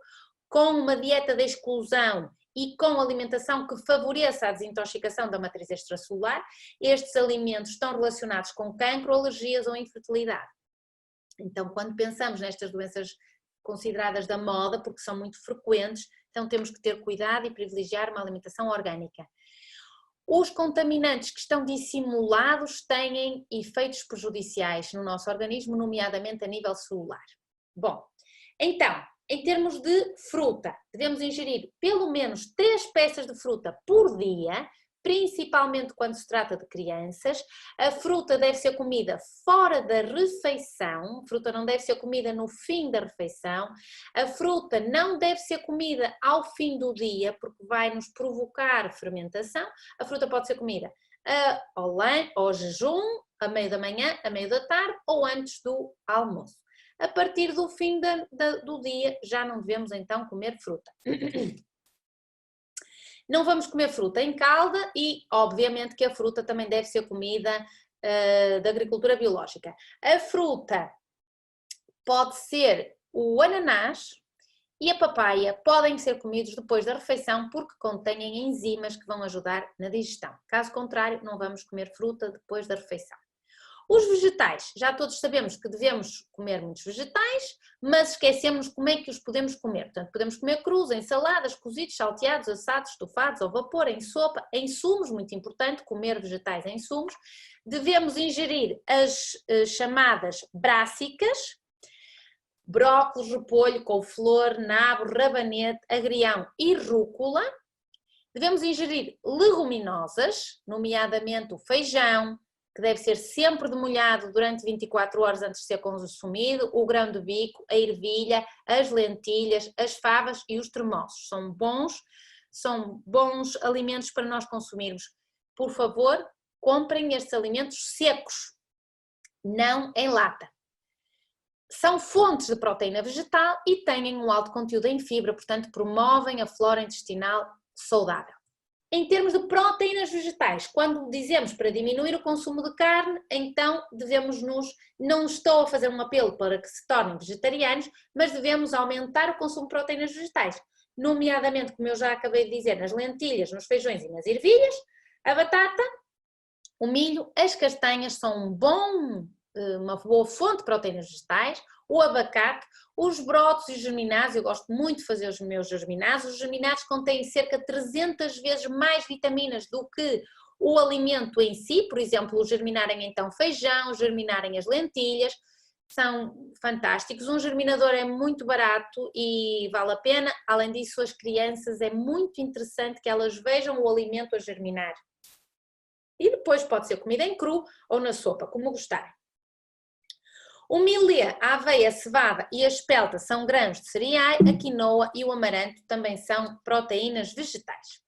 com uma dieta de exclusão e com alimentação que favoreça a desintoxicação da matriz extracelular. Estes alimentos estão relacionados com cancro, alergias ou infertilidade. Então, quando pensamos nestas doenças consideradas da moda, porque são muito frequentes, então temos que ter cuidado e privilegiar uma alimentação orgânica. Os contaminantes que estão dissimulados têm efeitos prejudiciais no nosso organismo, nomeadamente a nível celular. Bom, então, em termos de fruta, devemos ingerir pelo menos 3 peças de fruta por dia, principalmente quando se trata de crianças. A fruta deve ser comida fora da refeição, a fruta não deve ser comida no fim da refeição, a fruta não deve ser comida ao fim do dia, porque vai nos provocar fermentação. A fruta pode ser comida ao jejum, a meio da manhã, a meio da tarde ou antes do almoço. A partir do fim do dia já não devemos então comer fruta. Não vamos comer fruta em calda e obviamente que a fruta também deve ser comida da agricultura biológica. A fruta pode ser o ananás e a papaya, podem ser comidos depois da refeição porque contêm enzimas que vão ajudar na digestão. Caso contrário, não vamos comer fruta depois da refeição. Os vegetais, já todos sabemos que devemos comer muitos vegetais, mas esquecemos como é que os podemos comer. Portanto, podemos comer crus, em saladas, cozidos, salteados, assados, estofados, ao vapor, em sopa, em sumos, muito importante, comer vegetais em sumos. Devemos ingerir as chamadas brássicas. brócolis, repolho, couve-flor, nabo, rabanete, agrião e rúcula. Devemos ingerir leguminosas, nomeadamente o feijão, que deve ser sempre demolhado durante 24 horas antes de ser consumido, o grão de bico, a ervilha, as lentilhas, as favas e os tremoços. São bons alimentos para nós consumirmos. Por favor, comprem estes alimentos secos, não em lata. São fontes de proteína vegetal e têm um alto conteúdo em fibra, portanto promovem a flora intestinal saudável. Em termos de proteínas vegetais, quando dizemos para diminuir o consumo de carne, então não estou a fazer um apelo para que se tornem vegetarianos, mas devemos aumentar o consumo de proteínas vegetais, nomeadamente, como eu já acabei de dizer, nas lentilhas, nos feijões e nas ervilhas, a batata, o milho, as castanhas são uma boa fonte de proteínas vegetais, o abacate, os brotos e os germinados, eu gosto muito de fazer os meus germinados. Os germinados contêm cerca de 300 vezes mais vitaminas do que o alimento em si, por exemplo, o germinarem então feijão, germinarem as lentilhas, são fantásticos. Um germinador é muito barato e vale a pena, além disso as crianças é muito interessante que elas vejam o alimento a germinar. E depois pode ser comida em cru ou na sopa, como gostarem. O milê, a aveia, a cevada e a espelta são grãos de cereais, a quinoa e o amaranto também são proteínas vegetais.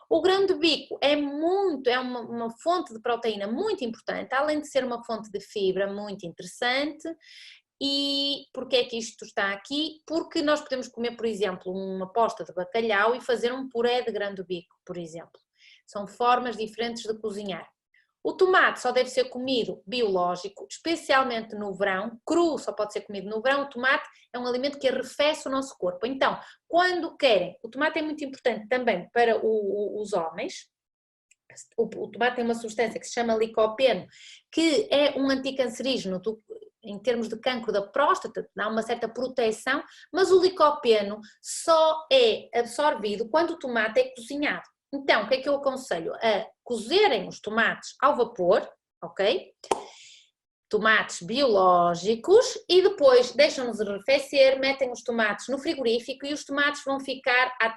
O grão de bico é uma fonte de proteína muito importante, além de ser uma fonte de fibra muito interessante. E porquê é que isto está aqui? Porque nós podemos comer, por exemplo, uma posta de bacalhau e fazer um puré de grão de bico, por exemplo. São formas diferentes de cozinhar. O tomate só deve ser comido biológico, especialmente no verão, cru só pode ser comido no verão. O tomate é um alimento que arrefece o nosso corpo. Então, quando querem, o tomate é muito importante também para os homens. O tomate tem uma substância que se chama licopeno, que é um anticancerígeno em termos de cancro da próstata, dá uma certa proteção, mas o licopeno só é absorvido quando o tomate é cozinhado. Então, o que é que eu aconselho? A cozerem os tomates ao vapor, ok? Tomates biológicos e depois deixam-nos arrefecer, metem os tomates no frigorífico e os tomates vão ficar à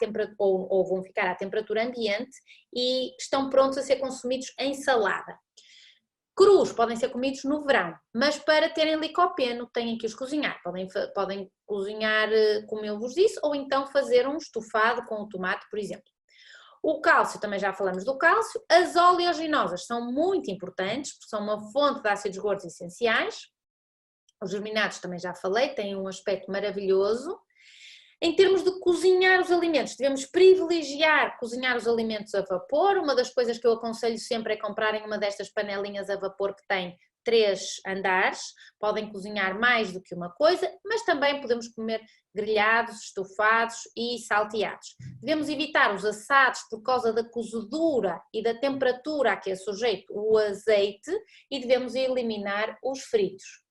temperatura ambiente e estão prontos a ser consumidos em salada. Crus podem ser comidos no verão, mas para terem licopeno têm que os cozinhar. Podem cozinhar como eu vos disse, ou então fazer um estofado com o tomate, por exemplo. O cálcio, também já falamos do cálcio. As oleaginosas são muito importantes, porque são uma fonte de ácidos gordos essenciais. Os germinados também já falei, têm um aspecto maravilhoso. Em termos de cozinhar os alimentos, devemos privilegiar cozinhar os alimentos a vapor. Uma das coisas que eu aconselho sempre é comprarem uma destas panelinhas a vapor que tem 3 andares. Podem cozinhar mais do que uma coisa, mas também podemos comer grelhados, estofados e salteados. Devemos evitar os assados por causa da cozedura e da temperatura a que é sujeito o azeite e devemos eliminar os fritos.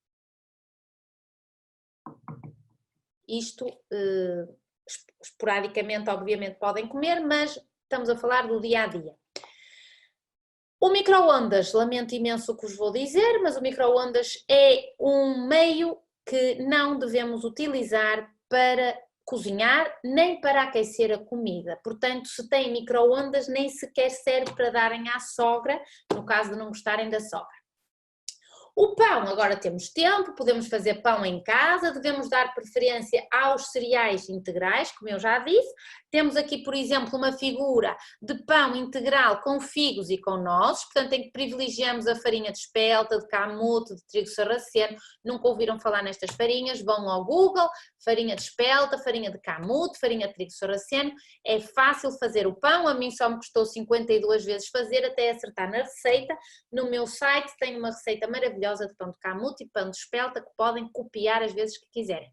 Isto, esporadicamente, obviamente, podem comer, mas estamos a falar do dia a dia. O micro-ondas, lamento imenso o que vos vou dizer, mas o micro-ondas é um meio que não devemos utilizar para cozinhar, nem para aquecer a comida. Portanto, se tem micro-ondas, nem sequer serve para darem à sogra, no caso de não gostarem da sogra. O pão, agora temos tempo, podemos fazer pão em casa, devemos dar preferência aos cereais integrais, como eu já disse. Temos aqui, por exemplo, uma figura de pão integral com figos e com nozes, portanto em que privilegiamos a farinha de espelta, de camute, de trigo sarraceno. Nunca ouviram falar nestas farinhas? Vão ao Google, farinha de espelta, farinha de camute, farinha de trigo sarraceno. É fácil fazer o pão, a mim só me custou 52 vezes fazer até acertar na receita. No meu site tem uma receita maravilhosa de pão de camute e pão de espelta que podem copiar as vezes que quiserem.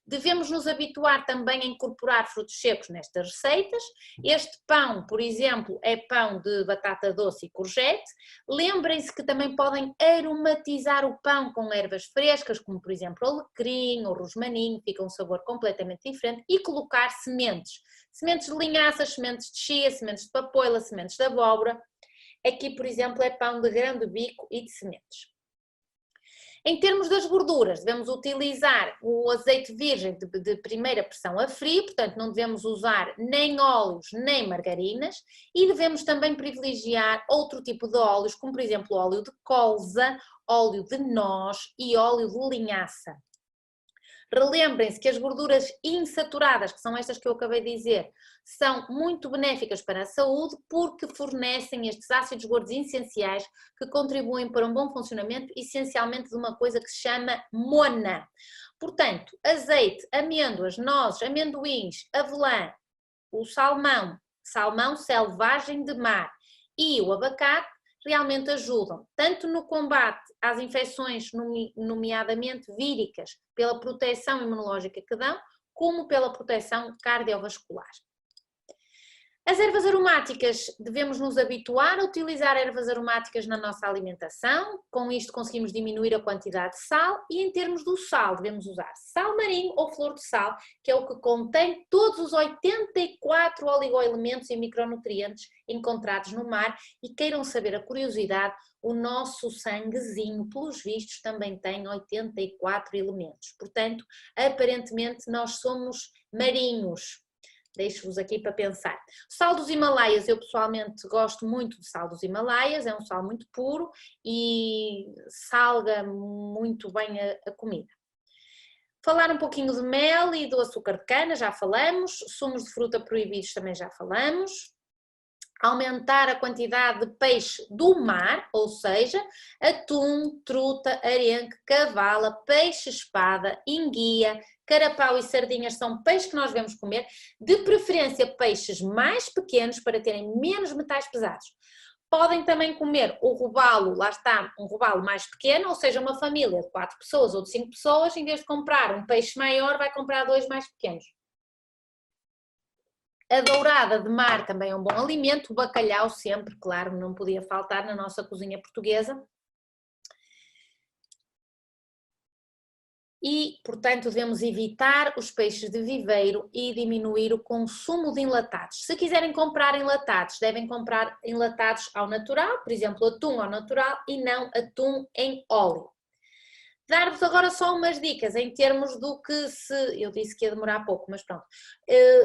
Devemos nos habituar também a incorporar frutos secos nestas receitas. Este pão, por exemplo, é pão de batata doce e courgette. Lembrem-se que também podem aromatizar o pão com ervas frescas, como por exemplo alecrim ou rosmaninho, fica um sabor completamente diferente, e colocar sementes. Sementes de linhaças, sementes de chia, sementes de papoila, sementes de abóbora. Aqui, por exemplo, é pão de grão de bico e de sementes. Em termos das gorduras, devemos utilizar o azeite virgem de primeira pressão a frio, portanto não devemos usar nem óleos nem margarinas, e devemos também privilegiar outro tipo de óleos, como por exemplo óleo de colza, óleo de noz e óleo de linhaça. Relembrem-se que as gorduras insaturadas, que são estas que eu acabei de dizer, são muito benéficas para a saúde porque fornecem estes ácidos gordos essenciais que contribuem para um bom funcionamento, essencialmente de uma coisa que se chama mona. Portanto, azeite, amêndoas, nozes, amendoins, avelã, o salmão, salmão selvagem de mar e o abacate realmente ajudam, tanto no combate às infecções, nomeadamente víricas, pela proteção imunológica que dão, como pela proteção cardiovascular. As ervas aromáticas, devemos nos habituar a utilizar ervas aromáticas na nossa alimentação, com isto conseguimos diminuir a quantidade de sal e em termos do sal, devemos usar sal marinho ou flor de sal, que é o que contém todos os 84 oligoelementos e micronutrientes encontrados no mar e queiram saber a curiosidade, o nosso sanguezinho, pelos vistos, também tem 84 elementos, portanto, aparentemente nós somos marinhos. Deixo-vos aqui para pensar. Sal dos Himalaias, eu pessoalmente gosto muito de sal dos Himalaias, é um sal muito puro e salga muito bem a comida. Falar um pouquinho de mel e do açúcar de cana, já falamos. Sumos de fruta proibidos também já falamos. Aumentar a quantidade de peixe do mar, ou seja, atum, truta, arenque, cavala, peixe-espada, enguia, carapau e sardinhas são peixes que nós devemos comer, de preferência peixes mais pequenos para terem menos metais pesados. Podem também comer o robalo, lá está, um robalo mais pequeno, ou seja, uma família de 4 pessoas ou de 5 pessoas, em vez de comprar um peixe maior, vai comprar 2 mais pequenos. A dourada de mar também é um bom alimento, o bacalhau sempre, claro, não podia faltar na nossa cozinha portuguesa. E, portanto, devemos evitar os peixes de viveiro e diminuir o consumo de enlatados. Se quiserem comprar enlatados, devem comprar enlatados ao natural, por exemplo, atum ao natural e não atum em óleo. Dar-vos agora só umas dicas em termos do que se... Eu disse que ia demorar pouco, mas pronto.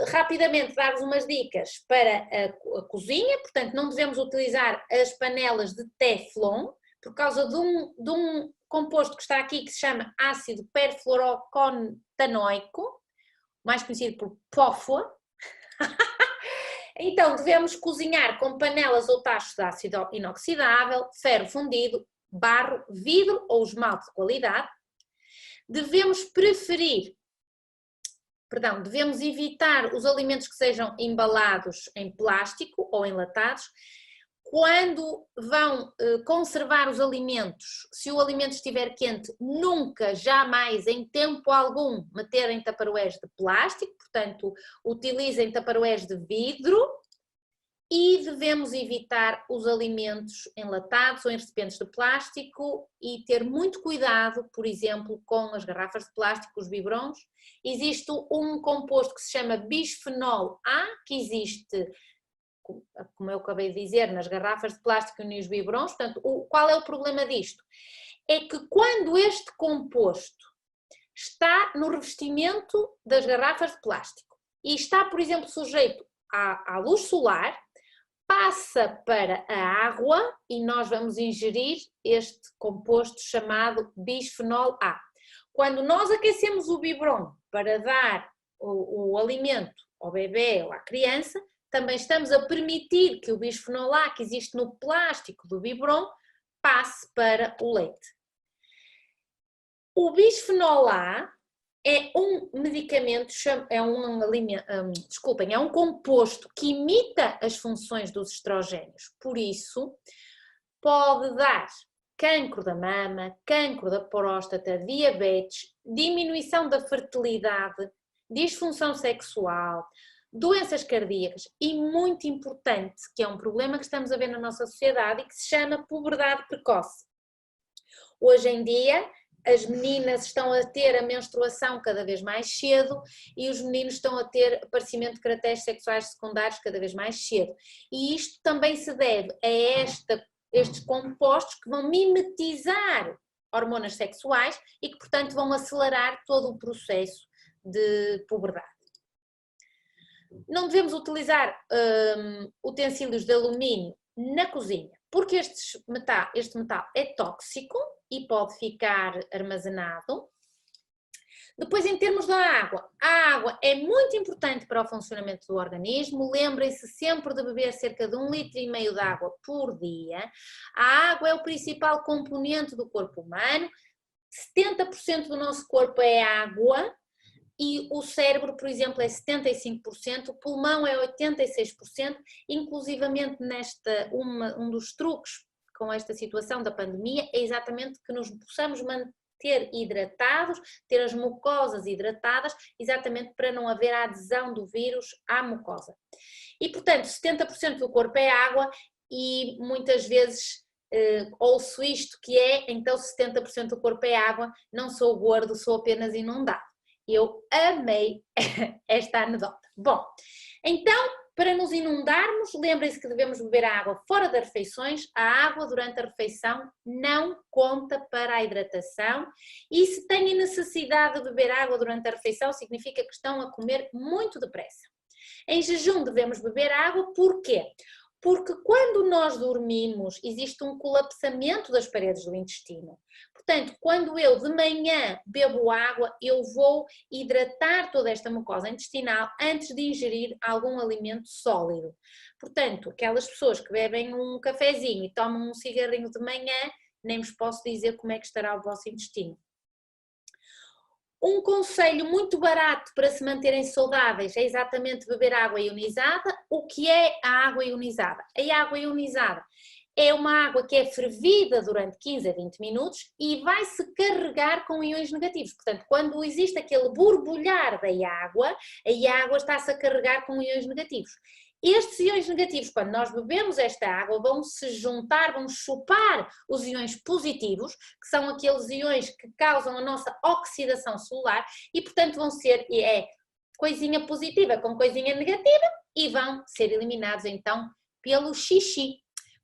Rapidamente dar-vos umas dicas para a cozinha, portanto não devemos utilizar as panelas de Teflon, por causa de um composto que está aqui que se chama ácido perfluoroctanoico, mais conhecido por POFA. Então devemos cozinhar com panelas ou tachos de ácido inoxidável, ferro fundido, barro, vidro ou esmalte de qualidade. Devemos evitar os alimentos que sejam embalados em plástico ou enlatados. Quando vão conservar os alimentos, se o alimento estiver quente, nunca, jamais, em tempo algum, meter em taparoés de plástico, portanto, utilizem taparoés de vidro. E devemos evitar os alimentos enlatados ou em recipientes de plástico e ter muito cuidado, por exemplo, com as garrafas de plástico, os biberons. Existe um composto que se chama bisfenol A, que existe, como eu acabei de dizer, nas garrafas de plástico e nos biberons. Portanto, qual é o problema disto? É que quando este composto está no revestimento das garrafas de plástico e está, por exemplo, sujeito à luz solar, passa para a água e nós vamos ingerir este composto chamado bisfenol A. Quando nós aquecemos o biberon para dar o alimento ao bebê ou à criança, também estamos a permitir que o bisfenol A que existe no plástico do biberon passe para o leite. O bisfenol A é um medicamento, é um composto que imita as funções dos estrogénios, por isso pode dar cancro da mama, cancro da próstata, diabetes, diminuição da fertilidade, disfunção sexual, doenças cardíacas e muito importante, que é um problema que estamos a ver na nossa sociedade e que se chama puberdade precoce. Hoje em dia, as meninas estão a ter a menstruação cada vez mais cedo e os meninos estão a ter aparecimento de caracteres sexuais secundários cada vez mais cedo. E isto também se deve a estes compostos que vão mimetizar hormonas sexuais e que, portanto, vão acelerar todo o processo de puberdade. Não devemos utilizar utensílios de alumínio na cozinha, porque este metal é tóxico e pode ficar armazenado. Depois, em termos da água, a água é muito importante para o funcionamento do organismo. Lembrem-se sempre de beber cerca de 1,5 litros de água por dia. A água é o principal componente do corpo humano. 70% do nosso corpo é água e o cérebro, por exemplo, é 75%, o pulmão é 86%, inclusivamente um dos truques com esta situação da pandemia é exatamente que nos possamos manter hidratados, ter as mucosas hidratadas, exatamente para não haver a adesão do vírus à mucosa. E, portanto, 70% do corpo é água e muitas vezes ouço isto que é, então 70% do corpo é água, não sou gordo, sou apenas inundado. Eu amei esta anedota. Bom, então, para nos inundarmos, lembrem-se que devemos beber a água fora das refeições. A água durante a refeição não conta para a hidratação e se têm necessidade de beber água durante a refeição, significa que estão a comer muito depressa. Em jejum devemos beber água, porquê? Porque quando nós dormimos existe um colapsamento das paredes do intestino. Portanto, quando eu de manhã bebo água, eu vou hidratar toda esta mucosa intestinal antes de ingerir algum alimento sólido. Portanto, aquelas pessoas que bebem um cafezinho e tomam um cigarrinho de manhã, nem vos posso dizer como é que estará o vosso intestino. Um conselho muito barato para se manterem saudáveis é exatamente beber água ionizada. O que é a água ionizada? A água ionizada é uma água que é fervida durante 15 a 20 minutos e vai se carregar com íons negativos. Portanto, quando existe aquele borbulhar da água, a água está-se a carregar com íons negativos. Estes íons negativos, quando nós bebemos esta água, vão se juntar, vão chupar os íons positivos, que são aqueles íons que causam a nossa oxidação celular e, portanto, vão ser coisinha positiva com coisinha negativa e vão ser eliminados, então, pelo xixi.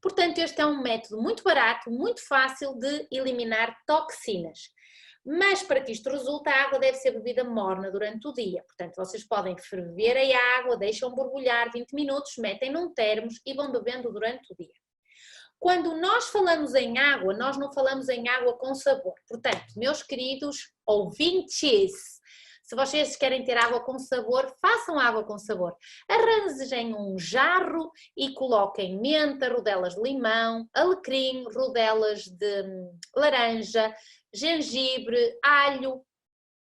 Portanto, este é um método muito barato, muito fácil de eliminar toxinas. Mas para que isto resulte, a água deve ser bebida morna durante o dia. Portanto, vocês podem ferver a água, deixam borbulhar 20 minutos, metem num termos e vão bebendo durante o dia. Quando nós falamos em água, nós não falamos em água com sabor. Portanto, meus queridos ouvintes, se vocês querem ter água com sabor, façam água com sabor. Arranjem um jarro e coloquem menta, rodelas de limão, alecrim, rodelas de laranja, gengibre, alho,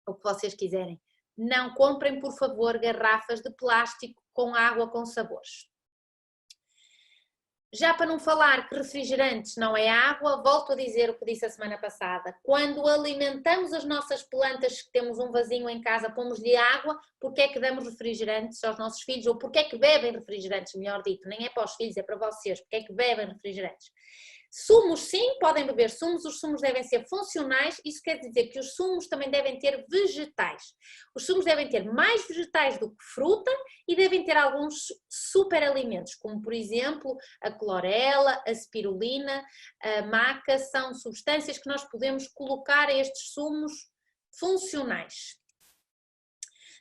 o que vocês quiserem. Não comprem, por favor, garrafas de plástico com água com sabores. Já para não falar que refrigerantes não é água, volto a dizer o que disse a semana passada. Quando alimentamos as nossas plantas, que temos um vasinho em casa, pomos-lhe água, porque é que damos refrigerantes aos nossos filhos? Ou porque é que bebem refrigerantes, melhor dito? Nem é para os filhos, é para vocês. Porque é que bebem refrigerantes? Sumos, sim, podem beber sumos, os sumos devem ser funcionais, isso quer dizer que os sumos também devem ter vegetais. Os sumos devem ter mais vegetais do que fruta e devem ter alguns superalimentos, como por exemplo a clorela, a spirulina, a maca, são substâncias que nós podemos colocar a estes sumos funcionais.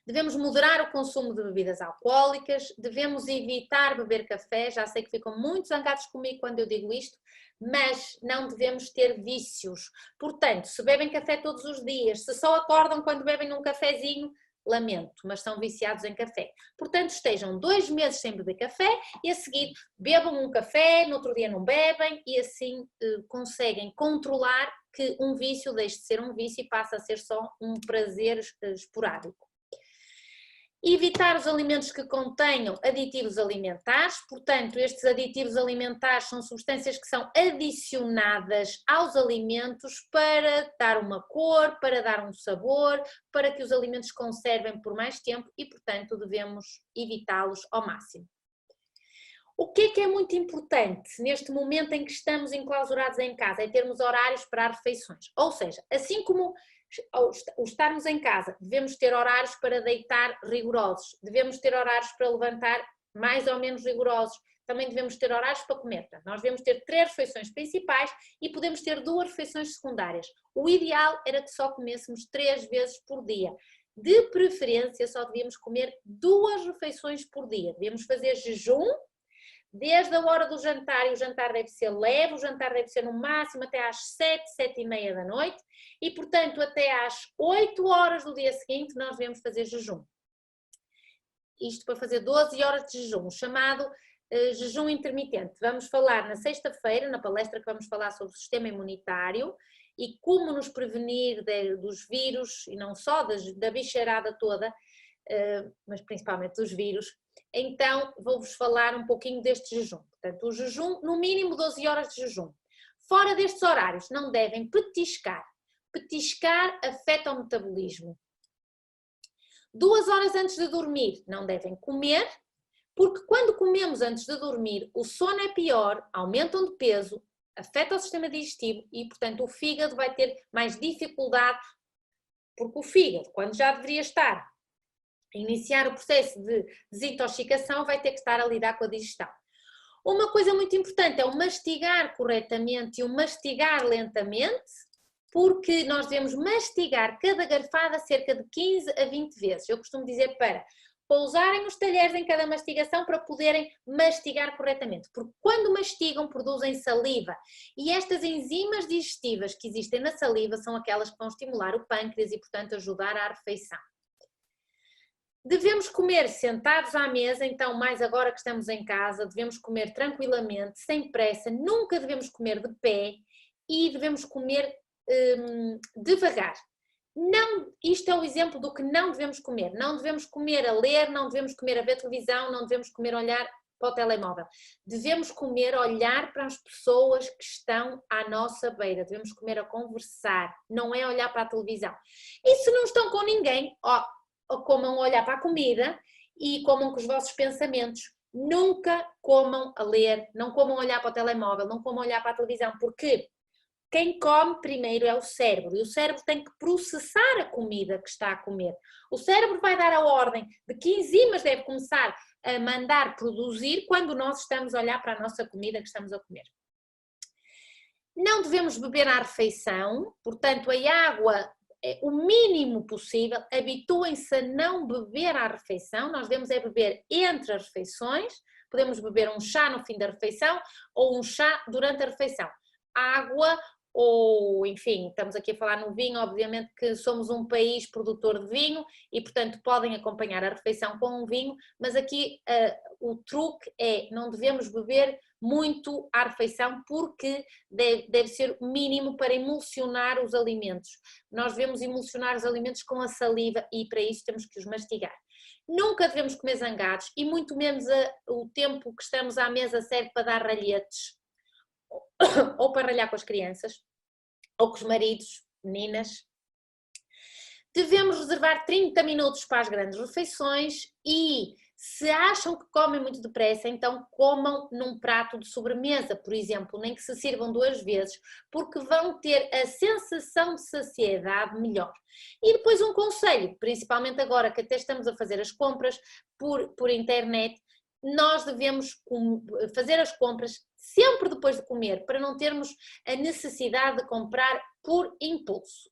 Devemos moderar o consumo de bebidas alcoólicas, devemos evitar beber café, já sei que ficam muito zangados comigo quando eu digo isto, mas não devemos ter vícios. Portanto, se bebem café todos os dias, se só acordam quando bebem um cafezinho, lamento, mas são viciados em café. Portanto, estejam 2 meses sem beber café e a seguir bebam um café, no outro dia não bebem e assim conseguem controlar que um vício deixe de ser um vício e passa a ser só um prazer esporádico. Evitar os alimentos que contenham aditivos alimentares, portanto, estes aditivos alimentares são substâncias que são adicionadas aos alimentos para dar uma cor, para dar um sabor, para que os alimentos conservem por mais tempo e, portanto, devemos evitá-los ao máximo. O que é muito importante neste momento em que estamos enclausurados em casa? É termos horários para as refeições, ou seja, assim como ao estarmos em casa, devemos ter horários para deitar rigorosos, devemos ter horários para levantar mais ou menos rigorosos, também devemos ter horários para comer. Portanto, nós devemos ter 3 refeições principais e podemos ter 2 refeições secundárias. O ideal era que só comêssemos 3 vezes por dia. De preferência, só devíamos comer 2 refeições por dia. Devemos fazer jejum desde a hora do jantar, e o jantar deve ser leve, o jantar deve ser no máximo até às 7, 7h30 da noite, e portanto até às 8 horas do dia seguinte nós devemos fazer jejum. Isto para fazer 12 horas de jejum, chamado jejum intermitente. Vamos falar na sexta-feira, na palestra que vamos falar sobre o sistema imunitário e como nos prevenir dos vírus, e não só da bicharada toda, mas principalmente dos vírus. Então vou-vos falar um pouquinho deste jejum. Portanto, o jejum, no mínimo 12 horas de jejum. Fora destes horários, não devem petiscar. Petiscar afeta o metabolismo. 2 horas antes de dormir, não devem comer, porque quando comemos antes de dormir, o sono é pior, aumentam de peso, afeta o sistema digestivo e, portanto, o fígado vai ter mais dificuldade, porque o fígado, quando já deveria estar a iniciar o processo de desintoxicação, vai ter que estar a lidar com a digestão. Uma coisa muito importante é o mastigar corretamente e o mastigar lentamente, porque nós devemos mastigar cada garfada cerca de 15 a 20 vezes. Eu costumo dizer para pousarem os talheres em cada mastigação para poderem mastigar corretamente, porque quando mastigam produzem saliva e estas enzimas digestivas que existem na saliva são aquelas que vão estimular o pâncreas e, portanto, ajudar à refeição. Devemos comer sentados à mesa, então mais agora que estamos em casa, devemos comer tranquilamente, sem pressa, nunca devemos comer de pé e devemos comer devagar. Não, isto é o exemplo do que não devemos comer. Não devemos comer a ler, não devemos comer a ver televisão, não devemos comer a olhar para o telemóvel. Devemos comer a olhar para as pessoas que estão à nossa beira. Devemos comer a conversar, não é olhar para a televisão. E se não estão com ninguém, comam a olhar para a comida e comam com os vossos pensamentos. Nunca comam a ler, não comam a olhar para o telemóvel, não comam a olhar para a televisão, porque quem come primeiro é o cérebro e o cérebro tem que processar a comida que está a comer. O cérebro vai dar a ordem de que enzimas deve começar a mandar produzir quando nós estamos a olhar para a nossa comida que estamos a comer. Não devemos beber à refeição, portanto a água é o mínimo possível, habituem-se a não beber à refeição, nós devemos beber entre as refeições, podemos beber um chá no fim da refeição ou um chá durante a refeição. Água ou, enfim, estamos aqui a falar no vinho, obviamente que somos um país produtor de vinho e, portanto, podem acompanhar a refeição com um vinho, mas aqui o truque é, não devemos beber muito à refeição porque deve ser mínimo para emulsionar os alimentos. Nós devemos emulsionar os alimentos com a saliva e para isso temos que os mastigar. Nunca devemos comer zangados e muito menos o tempo que estamos à mesa serve para dar ralhetes ou para ralhar com as crianças, ou com os maridos, meninas. Devemos reservar 30 minutos para as grandes refeições e se acham que comem muito depressa, então comam num prato de sobremesa, por exemplo, nem que se sirvam 2 vezes, porque vão ter a sensação de saciedade melhor. E depois um conselho, principalmente agora que até estamos a fazer as compras por internet, nós devemos fazer as compras sempre depois de comer, para não termos a necessidade de comprar por impulso.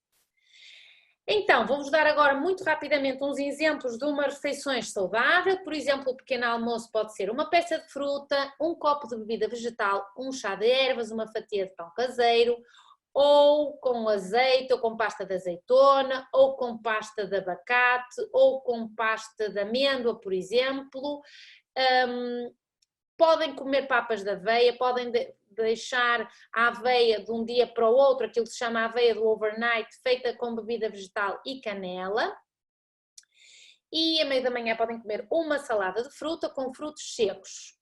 Então, vou-vos dar agora muito rapidamente uns exemplos de umas refeições saudáveis. Por exemplo, o pequeno almoço pode ser uma peça de fruta, um copo de bebida vegetal, um chá de ervas, uma fatia de pão caseiro, ou com azeite, ou com pasta de azeitona, ou com pasta de abacate, ou com pasta de amêndoa, por exemplo. Podem comer papas de aveia, podem deixar a aveia de um dia para o outro, aquilo que se chama aveia do overnight, feita com bebida vegetal e canela. E à meia da manhã podem comer uma salada de fruta com frutos secos.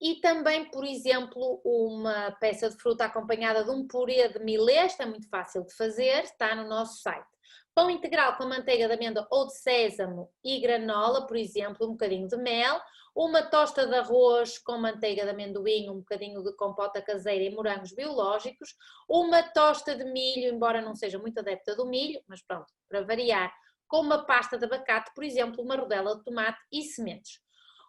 E também, por exemplo, uma peça de fruta acompanhada de um purê de milês, é muito fácil de fazer, está no nosso site. Pão integral com manteiga de amêndoa ou de sésamo e granola, por exemplo, um bocadinho de mel, uma tosta de arroz com manteiga de amendoim, um bocadinho de compota caseira e morangos biológicos, uma tosta de milho, embora não seja muito adepta do milho, mas pronto, para variar, com uma pasta de abacate, por exemplo, uma rodela de tomate e sementes.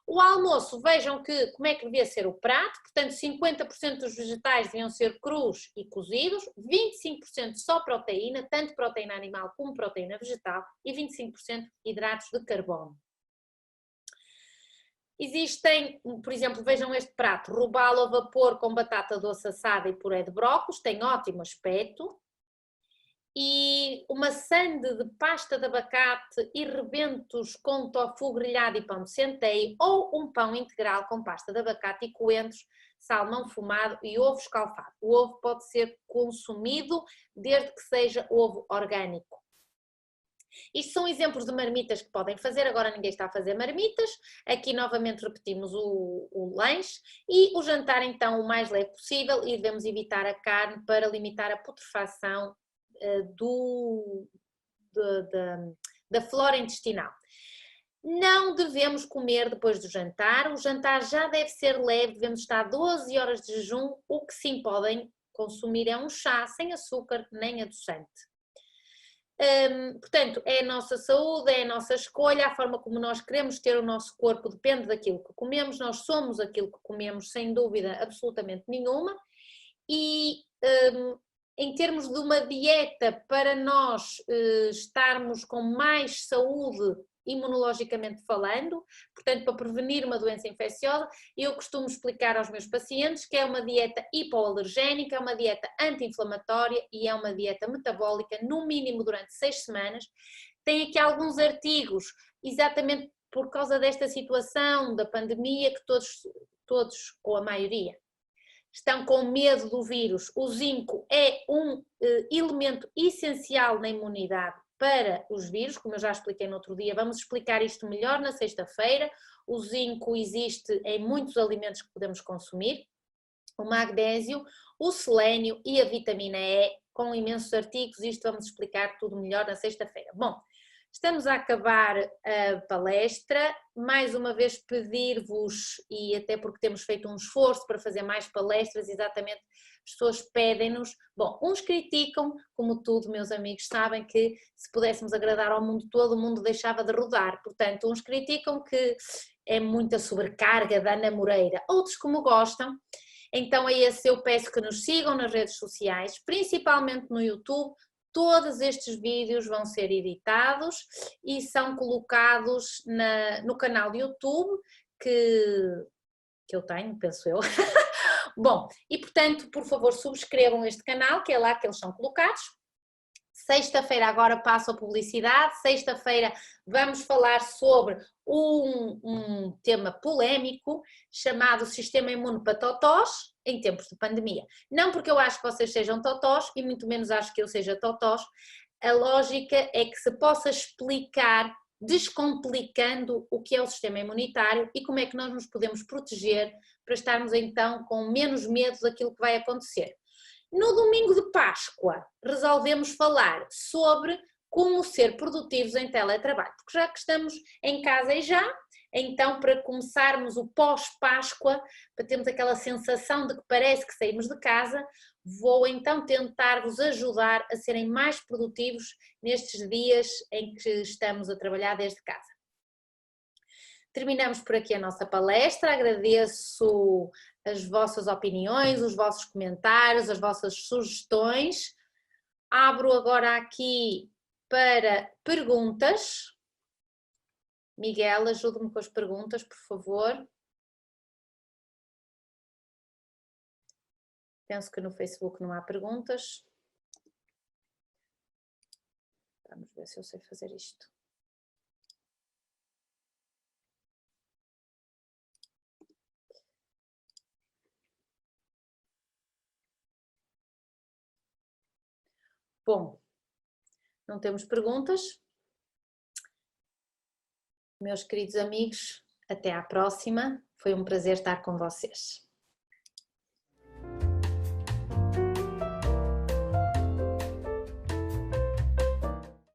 O almoço, vejam como é que devia ser o prato, portanto 50% dos vegetais deviam ser crus e cozidos, 25% só proteína, tanto proteína animal como proteína vegetal e 25% hidratos de carbono. Existem, por exemplo, vejam este prato, robalo a vapor com batata doce assada e puré de brócolos, tem ótimo aspecto. E uma sande de pasta de abacate e rebentos com tofu grelhado e pão de centeio, ou um pão integral com pasta de abacate e coentros, salmão fumado e ovo escalfado. O ovo pode ser consumido desde que seja ovo orgânico. Isto são exemplos de marmitas que podem fazer, agora ninguém está a fazer marmitas, aqui novamente repetimos o lanche e o jantar então o mais leve possível e devemos evitar a carne para limitar a putrefação da flora intestinal. Não devemos comer depois do jantar, o jantar já deve ser leve, devemos estar 12 horas de jejum, o que sim podem consumir é um chá sem açúcar nem adoçante. Portanto, é a nossa saúde, é a nossa escolha, a forma como nós queremos ter o nosso corpo depende daquilo que comemos, nós somos aquilo que comemos sem dúvida absolutamente nenhuma e em termos de uma dieta para nós estarmos com mais saúde imunologicamente falando, portanto para prevenir uma doença infecciosa, eu costumo explicar aos meus pacientes que é uma dieta hipoalergénica, é uma dieta anti-inflamatória e é uma dieta metabólica no mínimo durante 6 semanas. Tem aqui alguns artigos, exatamente por causa desta situação da pandemia, que todos ou a maioria, estão com medo do vírus. O zinco é um elemento essencial na imunidade para os vírus, como eu já expliquei no outro dia, vamos explicar isto melhor na sexta-feira. O zinco existe em muitos alimentos que podemos consumir, o magnésio, o selênio e a vitamina E, com imensos artigos, isto vamos explicar tudo melhor na sexta-feira. Bom, estamos a acabar a palestra, mais uma vez pedir-vos, e até porque temos feito um esforço para fazer mais palestras, exatamente, as pessoas pedem-nos, bom, uns criticam, como tudo, meus amigos sabem que se pudéssemos agradar ao mundo todo, o mundo deixava de rodar, portanto, uns criticam que é muita sobrecarga da Ana Moreira, outros como gostam, então a esse eu peço que nos sigam nas redes sociais, principalmente no YouTube. Todos estes vídeos vão ser editados e são colocados no canal de YouTube que eu tenho, penso eu. Bom, e portanto, por favor, subscrevam este canal, que é lá que eles são colocados. Sexta-feira agora passo a publicidade, sexta-feira vamos falar sobre um tema polémico chamado Sistema Imune para Totós em tempos de pandemia. Não porque eu acho que vocês sejam totós e muito menos acho que eu seja totós, a lógica é que se possa explicar descomplicando o que é o sistema imunitário e como é que nós nos podemos proteger para estarmos então com menos medo daquilo que vai acontecer. No domingo de Páscoa resolvemos falar sobre como ser produtivos em teletrabalho, porque já que estamos em casa e já, então para começarmos o pós-Páscoa, para termos aquela sensação de que parece que saímos de casa, vou então tentar vos ajudar a serem mais produtivos nestes dias em que estamos a trabalhar desde casa. Terminamos por aqui a nossa palestra, agradeço as vossas opiniões, os vossos comentários, as vossas sugestões. Abro agora aqui para perguntas. Miguel, ajude-me com as perguntas, por favor. Penso que no Facebook não há perguntas. Vamos ver se eu sei fazer isto. Bom, não temos perguntas. Meus queridos amigos, até à próxima. Foi um prazer estar com vocês.